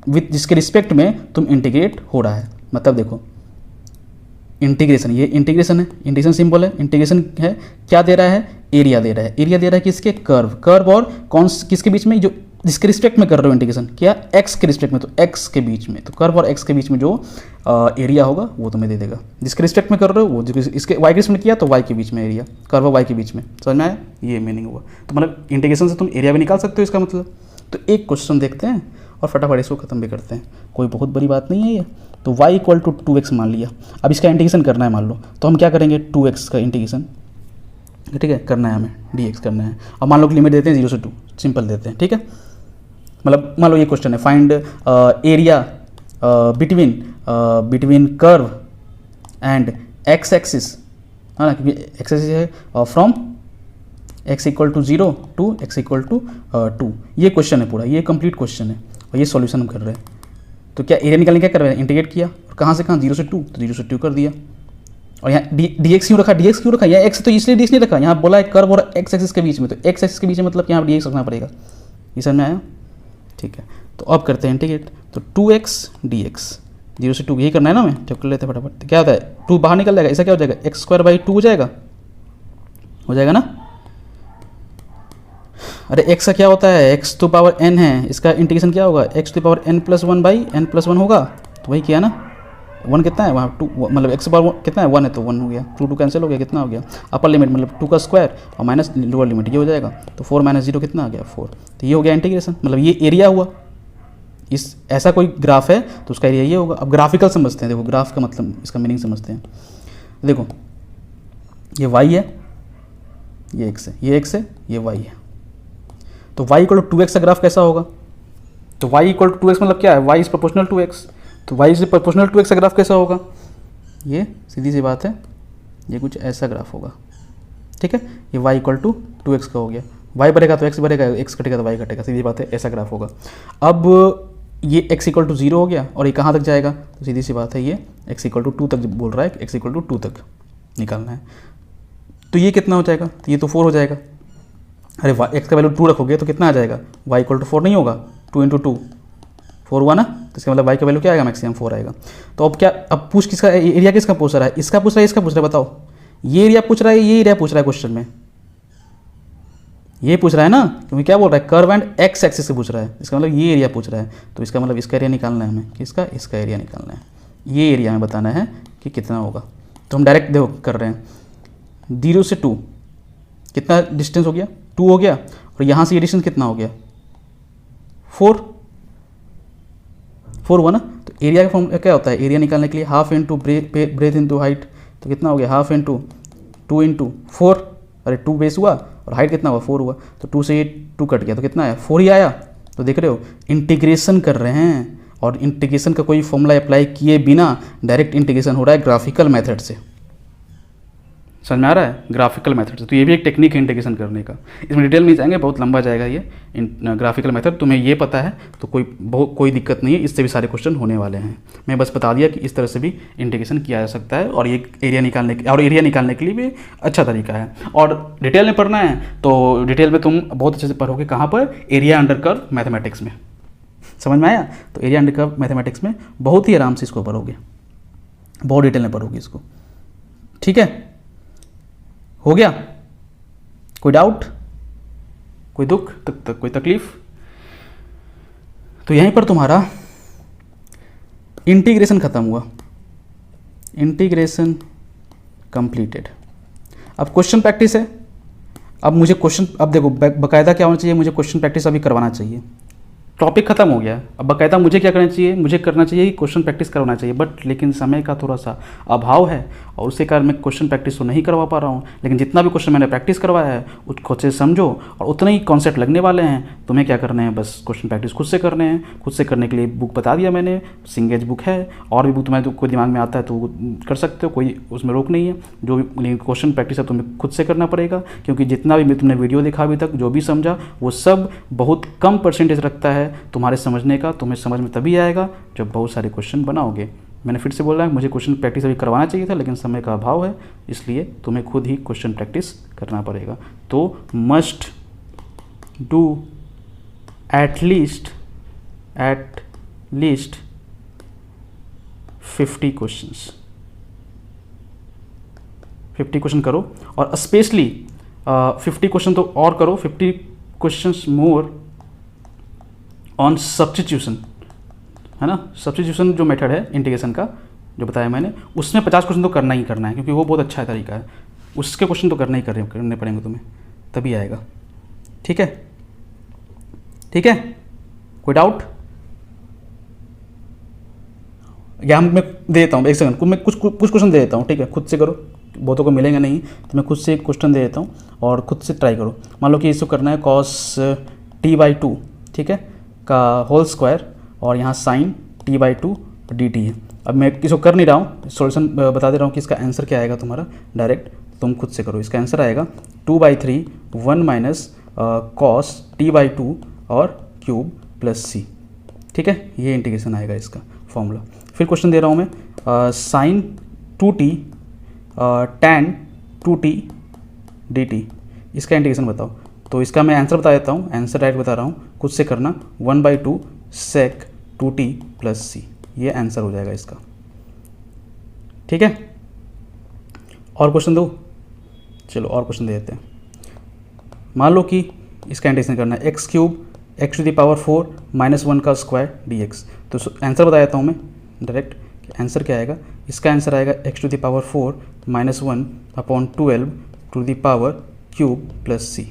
विथ जिसके रिस्पेक्ट में तुम इंटीग्रेट हो रहा है। मतलब देखो इंटीग्रेशन, ये इंटीग्रेशन है, इंटीग्रेशन सिंबल है, इंटीग्रेशन है, क्या दे रहा है, एरिया दे रहा है। एरिया दे रहा है किसके, कर्व और किसके बीच में, जो जिसके रिस्पेक्ट में कर रहे हो इंटीग्रेशन, क्या, एक्स के रिस्पेक्ट में, तो एक्स के बीच में, तो कर्व और एक्स के बीच में जो एरिया होगा वो तुम्हें दे देगा। जिसके रिस्पेक्ट में कर रहे हो वो, इसके वाई के रिस्पेक्ट में किया तो वाई के बीच में एरिया, कर्व और वाई के बीच में, समझ में आया, ये मीनिंग हुआ। तो मतलब इंटीग्रेशन से तुम एरिया भी निकाल सकते हो इसका मतलब। तो एक क्वेश्चन देखते हैं और फटाफट इसको खत्म भी करते हैं, कोई बहुत बड़ी बात नहीं है ये। तो y इक्वल टू 2x मान लिया, अब इसका इंटीग्रेशन करना है मान लो, तो हम क्या करेंगे, 2x का इंटीग्रेशन, ठीक है, करना है हमें, dx करना है। और मान लो कि लिमिट देते हैं 0 से 2, सिंपल देते हैं, ठीक है। मतलब मान लो ये क्वेश्चन है, find area between curve and x axis, है ना, क्योंकि एक्स एक्सिस है, from x equal to 0 to x equal to 2। ये क्वेश्चन है पूरा, ये कंप्लीट क्वेश्चन है और ये सॉल्यूशन हम कर रहे हैं। तो क्या एरिया निकालने क्या कर रहे हैं, इंटीग्रेट किया और कहाँ से कहाँ 0 से 2, तो 0 से 2 कर दिया। और यहाँ dx क्यों रखा, dx क्यों रखा, यहाँ x तो इसलिए dx नहीं रखा, यहाँ बोला है कर्व और x एक्सिस के बीच में, तो x एक्सिस के बीच में मतलब यहाँ dx रखना पड़ेगा। ये समझ में आया? ठीक है, तो अब करते हैं इंटीग्रेट। तो 2x dx 0 से 2 यही करना है ना, मैं जब कर लेते हैं फटाफट। तो क्या होता है 2 बाहर निकल जाएगा, ऐसा क्या हो जाएगा x²/2 हो जाएगा ना। अरे x का क्या होता है, x टू पावर n है, इसका इंटीग्रेशन क्या होगा x टू पावर n+1/n+1 होगा। तो वही किया ना, 1 कितना है वहाँ 2, मतलब x पावर कितना है 1 है, तो 1 हो गया, 2 कैंसिल हो गया, कितना हो गया अपर लिमिट मतलब 2 का स्क्वायर और माइनस लोअर लिमिट, ये हो जाएगा। तो 4 - 0 कितना आ गया 4। तो ये हो गया इंटीग्रेशन, मतलब ये एरिया हुआ। इस ऐसा कोई ग्राफ है तो उसका एरिया ये होगा। अब ग्राफिकल समझते हैं, देखो ग्राफ का मतलब इसका मीनिंग समझते हैं। देखो ये y है, ये x है, ये x है, ये y है। तो y इक्वल टू 2x का ग्राफ कैसा होगा, तो y इक्वल टू 2x मतलब क्या है, y is proportional to x। तो y is proportional to x का ग्राफ कैसा होगा, ये सीधी सी बात है, ये कुछ ऐसा ग्राफ होगा। ठीक है, ये y इक्वल टू 2x का हो गया, y बढ़ेगा तो x बढ़ेगा, x घटेगा तो y घटेगा, सीधी बात है, ऐसा ग्राफ होगा। अब ये x इक्वल टू 0 हो गया और ये कहाँ तक जाएगा, तो सीधी सी बात है, ये x इक्वल टू 2 तक बोल रहा है, x इक्वल टू 2 तक निकालना है। तो ये कितना हो जाएगा, तो ये तो 4 हो जाएगा। अरे x का वैल्यू 2 रखोगे तो कितना आ जाएगा, y इक्वल टू 4 नहीं होगा, 2 × 2 4 हुआ ना, तो इसका मतलब y का वैल्यू क्या आएगा, मैक्सिमम 4 आएगा। तो अब क्या, अब पूछ किसका, एरिया किसका पूछ रहा है, इसका पूछ रहा है, इसका पूछ रहा है, बताओ। ये एरिया पूछ रहा है, ये एरिया पूछ रहा है क्वेश्चन में, ये पूछ रहा है ना, क्योंकि क्या बोल रहा है कर्व एंड x एक्सिस से पूछ रहा है, इसका मतलब ये एरिया पूछ रहा है। तो इसका मतलब इसका एरिया निकालना है हमें, किसका, इसका एरिया निकालना है, ये एरिया हमें बताना है कि कितना होगा। तो हम डायरेक्ट देखो कर रहे हैं, 0 से 2 कितना डिस्टेंस हो गया, 2 हो गया, और यहाँ से ये डिस्टेंस कितना हो गया 4 हुआ ना। तो एरिया का फॉर्मूला क्या होता है, एरिया निकालने के लिए half into breadth into height, तो कितना हो गया हाफ इंटू 2 × 4, अरे 2 बेस हुआ और हाइट कितना हुआ 4 हुआ, तो 2 से ये 2 कट गया तो कितना आया 4 ही आया। तो देख रहे हो इंटीग्रेशन कर रहे हैं, और इंटीग्रेशन का कोई फॉर्मूला अप्लाई किए बिना डायरेक्ट इंटीग्रेशन हो रहा है ग्राफिकल मेथड से। समझ में आ रहा है, ग्राफिकल मेथड से। तो ये भी एक टेक्निक है इंटीग्रेशन करने का, इसमें डिटेल में जाएंगे, बहुत लंबा जाएगा ये ग्राफिकल मेथड। तुम्हें ये पता है तो कोई दिक्कत नहीं है, इससे भी सारे क्वेश्चन होने वाले हैं। मैं बस बता दिया कि इस तरह से भी इंटीग्रेशन किया जा सकता है, और ये एरिया निकालने के लिए भी अच्छा तरीका है। और डिटेल में पढ़ना है तो डिटेल में तुम बहुत अच्छे से पढ़ोगे, कहाँ पर, एरिया अंडर कर्व मैथमेटिक्स में। समझ में आया, तो एरिया अंडर कर्व मैथमेटिक्स में बहुत ही आराम से इसको पढ़ोगे, बहुत डिटेल में पढ़ोगे इसको। ठीक है, हो गया, कोई डाउट, कोई दुख, कोई तकलीफ। तो यहीं पर तुम्हारा इंटीग्रेशन खत्म हुआ, इंटीग्रेशन कंप्लीटेड। अब क्वेश्चन प्रैक्टिस है। अब मुझे क्वेश्चन, अब देखो बकायदा क्या होना चाहिए, मुझे क्वेश्चन प्रैक्टिस अभी करवाना चाहिए। टॉपिक खत्म हो गया, अब बाकायदा मुझे क्या करना चाहिए, मुझे करना चाहिए कि क्वेश्चन प्रैक्टिस करवाना चाहिए, बट लेकिन समय का थोड़ा सा अभाव है और उसके कारण मैं क्वेश्चन प्रैक्टिस तो नहीं करवा पा रहा हूँ। लेकिन जितना भी क्वेश्चन मैंने प्रैक्टिस करवाया है उसको अच्छे से समझो, और उतने ही कॉन्सेप्ट लगने वाले हैं। तुम्हें क्या करना है, बस क्वेश्चन प्रैक्टिस खुद से करने हैं। खुद से करने के लिए बुक बता दिया मैंने, सिंगेज बुक है, और भी बुक तुम्हारे कोई दिमाग में आता है तो कर सकते हो, कोई उसमें रोक नहीं है। जो भी क्वेश्चन प्रैक्टिस है तुम्हें खुद से करना पड़ेगा, क्योंकि जितना भी तुमने वीडियो देखा अभी तक, जो भी समझा वो सब बहुत कम परसेंटेज रखता है तुम्हारे समझने का। तुम्हें समझ में तभी आएगा जब बहुत सारे क्वेश्चन बनाओगे। मैंने फिर से बोला है, मुझे क्वेश्चन प्रैक्टिस अभी करवाना चाहिए था, लेकिन समय का अभाव है, इसलिए तुम्हें खुद ही क्वेश्चन प्रैक्टिस करना पड़ेगा। तो must do at least 50 questions, 50 question करो, और स्पेशली 50 क्वेश्चन तो और करो, 50 क्वेश्चंस मोर ऑन सब्स्टिट्यूशन, है ना। सब्स्टिट्यूशन जो मेथड है इंटीग्रेशन का जो बताया मैंने, उसमें 50 क्वेश्चन तो करना ही करना है, क्योंकि वो बहुत अच्छा तरीका है। उसके क्वेश्चन तो करने पड़ेंगे तुम्हें, तभी आएगा। ठीक है, ठीक है, कोई डाउट? यहाँ मैं दे देता हूँ, एक सेकंड, मैं कुछ क्वेश्चन दे देता हूँ, ठीक है। खुद से करो, बहुतों को मिलेंगे नहीं, तो मैं खुद से एक क्वेश्चन दे देता हूँ और खुद से ट्राई करो। मान लो कि इसको करना है cos t/2, ठीक है, का होल स्क्वायर, और यहाँ sin t/2 dt है। अब मैं इसको कर नहीं रहा हूँ, सॉल्यूशन बता दे रहा हूँ कि इसका आंसर क्या आएगा तुम्हारा डायरेक्ट। तुम खुद से करो। इसका आंसर आएगा 2/3 1 माइनस कॉस t/2 और क्यूब प्लस सी। ठीक है, ये इंटीग्रेशन आएगा इसका फॉर्मूला। फिर क्वेश्चन दे रहा हूँ मैं, sine 2t tan 2t dt, इसका इंटीग्रेशन बताओ। तो इसका मैं आंसर बता देता हूँ, आंसर डायरेक्ट बता रहा हूँ, खुद से करना। 1/2 sec 2t प्लस सी, ये आंसर हो जाएगा इसका। ठीक है, और क्वेश्चन दो, चलो और क्वेश्चन दे देते हैं। मान लो कि इसका इंटीग्रेशन करना है x³ x⁴ -1 का स्क्वायर dx। तो आंसर बता देता हूँ मैं डायरेक्ट, आंसर क्या आएगा। इसका आंसर आएगा x⁴ -1/12³ प्लस सी।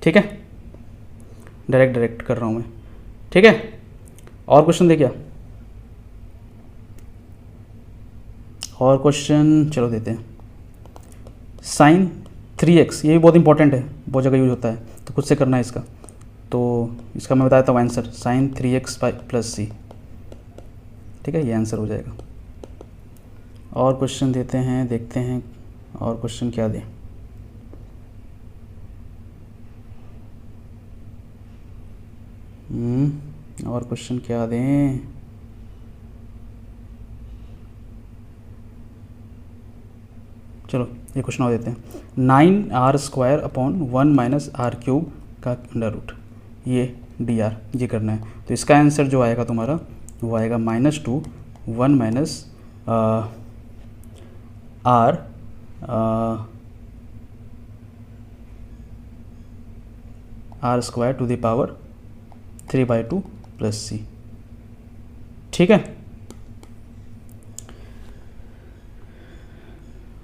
ठीक है, डायरेक्ट कर रहा हूँ मैं। ठीक है, और क्वेश्चन दे क्या, और क्वेश्चन चलो देते हैं। साइन 3x, ये भी बहुत इंपॉर्टेंट है, बहुत जगह यूज होता है, तो खुद से करना है इसका। तो इसका मैं बता देता हूँ आंसर, साइन 3x प्लस सी। ठीक है, ये आंसर हो जाएगा। और क्वेश्चन देते हैं, देखते हैं और क्वेश्चन क्या दें। और क्वेश्चन क्या दें, चलो ये क्वेश्चन और देते हैं। 9r² / 1 - r³ का अंडर रूट, ये dr, ये करना है। तो इसका आंसर जो आएगा तुम्हारा वो आएगा -2 1 - r r² 3/2 प्लस सी। ठीक है,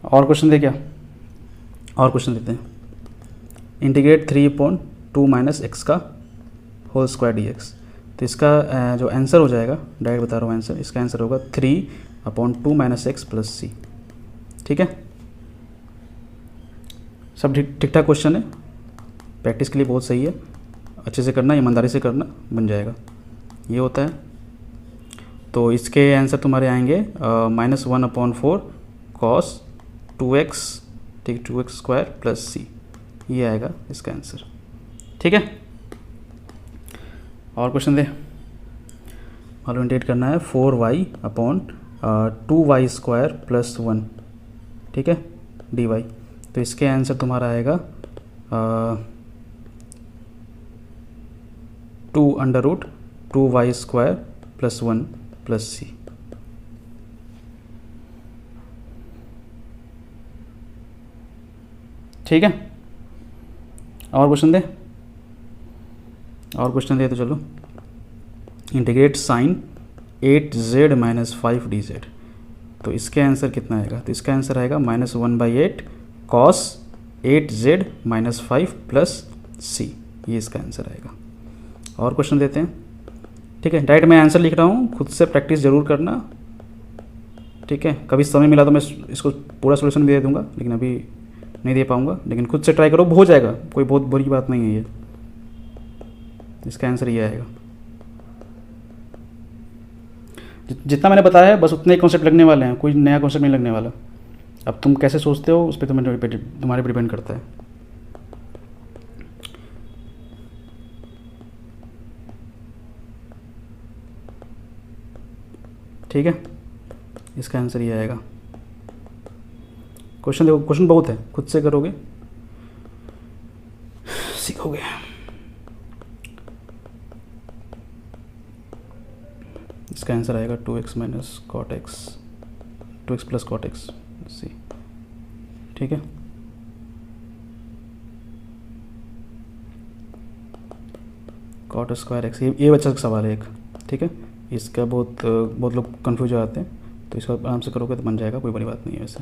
और क्वेश्चन दे क्या, और क्वेश्चन देते हैं। इंटीग्रेट 3/2 - x का होल स्क्वायर dx। तो इसका जो आंसर हो जाएगा, डायरेक्ट बता रहा हूँ आंसर, इसका आंसर होगा 3/2 - x प्लस सी। ठीक है, सब ठीक ठाक क्वेश्चन है, प्रैक्टिस के लिए बहुत सही है, अच्छे से करना, ईमानदारी से करना, बन जाएगा। ये होता है। तो इसके आंसर तुम्हारे आएंगे -1/4 cos 2x, ठीक, 2x² प्लस सी, ये आएगा इसका आंसर। ठीक है, और क्वेश्चन दे, मालूम इंटीग्रेट करना है 4y/2y² प्लस 1, ठीक है, dy। तो इसके आंसर तुम्हारा आएगा 2√2y² प्लस 1 प्लस सी। ठीक है, और क्वेश्चन दे, और क्वेश्चन दे तो चलो। Integrate sine 8z - 5dz। तो इसके आंसर कितना आएगा, तो इसका आंसर आएगा -1/8 cos 8z - 5 प्लस सी, ये इसका आंसर आएगा। और क्वेश्चन देते हैं। ठीक है, डायरेक्ट मैं आंसर लिख रहा हूँ, खुद से प्रैक्टिस ज़रूर करना। ठीक है, कभी समय मिला तो मैं इसको पूरा सोल्यूशन भी दे दूँगा, लेकिन अभी नहीं दे पाऊँगा, लेकिन खुद से ट्राई करो, हो जाएगा, कोई बहुत बुरी बात नहीं है ये। इसका आंसर ये आएगा। जितना मैंने बताया है बस उतने ही कॉन्सेप्ट लगने वाले हैं, कोई नया कॉन्सेप्ट नहीं लगने वाला। अब तुम कैसे सोचते हो उस पर तुम्हारे पर डिपेंड करता है। ठीक है, इसका आंसर ये आएगा। क्वेश्चन देखो, क्वेश्चन बहुत है, खुद से करोगे सीखोगे। इसका आंसर आएगा 2x प्लस cot x सी। ठीक है, cot स्क्वायर x, ये बच्चा का सवाल है एक। ठीक है, इसका बहुत लोग कंफ्यूज हो जाते हैं, तो इसका आराम से करोगे तो बन जाएगा, कोई बड़ी बात नहीं है वैसे।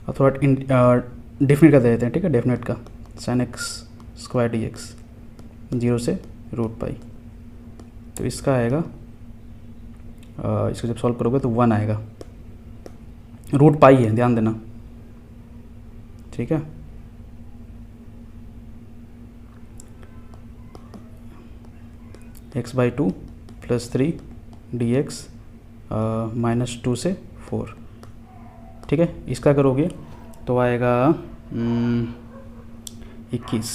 और थोड़ा डेफिनेट का दे देते हैं। ठीक है, डेफिनेट का sin x² dx 0 से √π। तो इसका आएगा, इसको जब सॉल्व करोगे तो 1 आएगा। रूट पाई है, ध्यान देना, ठीक है। x/2 + 3 dx -2 से 4, ठीक है। इसका करोगे तो आएगा 21,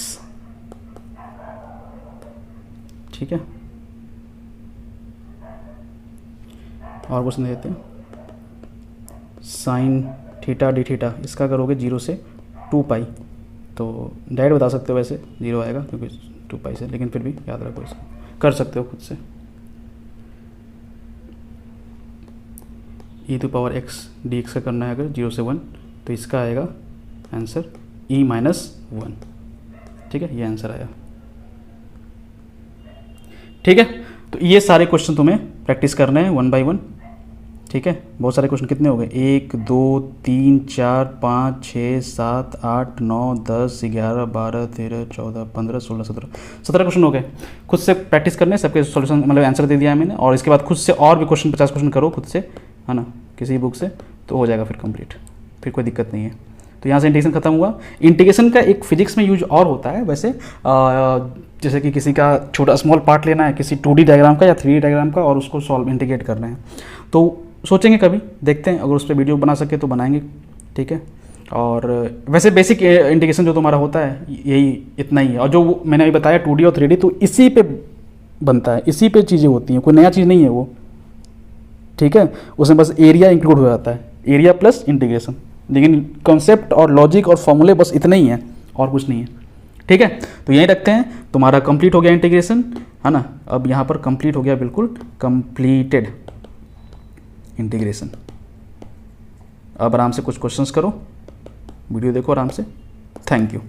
ठीक है। और क्वेश्चन देते हैं, sin थीटा डी थीटा, इसका करोगे 0 से 2 पाई, तो डायरेक्ट बता सकते हो, वैसे 0 आएगा क्योंकि 2 पाई से, लेकिन फिर भी याद रखो, इसको कर सकते हो खुद से। e⁻x dx का करना है अगर 0 से 1, तो इसका आएगा आंसर e-1, ठीक है। ये आंसर आया, ठीक है। तो ये सारे क्वेश्चन तुम्हें प्रैक्टिस करने हैं 1 बाय 1, ठीक है। बहुत सारे क्वेश्चन कितने हो गए, 1 2 3 4 5 6 7 8 9 10 11 12 13 14 15 16 17 क्वेश्चन हो गए। खुद से प्रैक्टिस करने, सबके सॉल्यूशन मतलब आंसर दे दिया है मैंने, और इसके बाद खुद से और भी क्वेश्चन 50 क्वेश्चन करो खुद से, है ना, किसी बुक से, तो हो जाएगा फिर कंप्लीट, फिर कोई दिक्कत नहीं है। तो यहाँ से इंटीग्रेशन खत्म हुआ। इंटीग्रेशन का एक फिजिक्स में यूज और होता है वैसे, जैसे कि किसी का छोटा स्मॉल पार्ट लेना है किसी 2D डायग्राम का या 3D डायग्राम का, और उसको सॉल्व इंटीग्रेट करना है, तो सोचेंगे कभी, देखते हैं, अगर उस पर वीडियो बना सके तो बनाएंगे, ठीक है। और वैसे बेसिक इंटीग्रेशन जो तुम्हारा होता है यही इतना ही है, और जो मैंने अभी बताया 2D और 3D, तो इसी पे बनता है, इसी पे चीज़ें होती हैं, कोई नया चीज़ नहीं है वो, ठीक है। उसमें बस एरिया इंक्लूड हो जाता है, एरिया प्लस इंटीग्रेशन, लेकिन कॉन्सेप्ट और लॉजिक और फॉर्मूले बस इतने ही हैं, और कुछ नहीं है, ठीक है। तो यहीं रखते हैं, तुम्हारा कंप्लीट हो गया इंटीग्रेशन, है ना। अब यहाँ पर कंप्लीट हो गया, बिल्कुल कंप्लीटेड इंटीग्रेशन। अब आराम से कुछ क्वेश्चंस करो, वीडियो देखो आराम से। Thank you.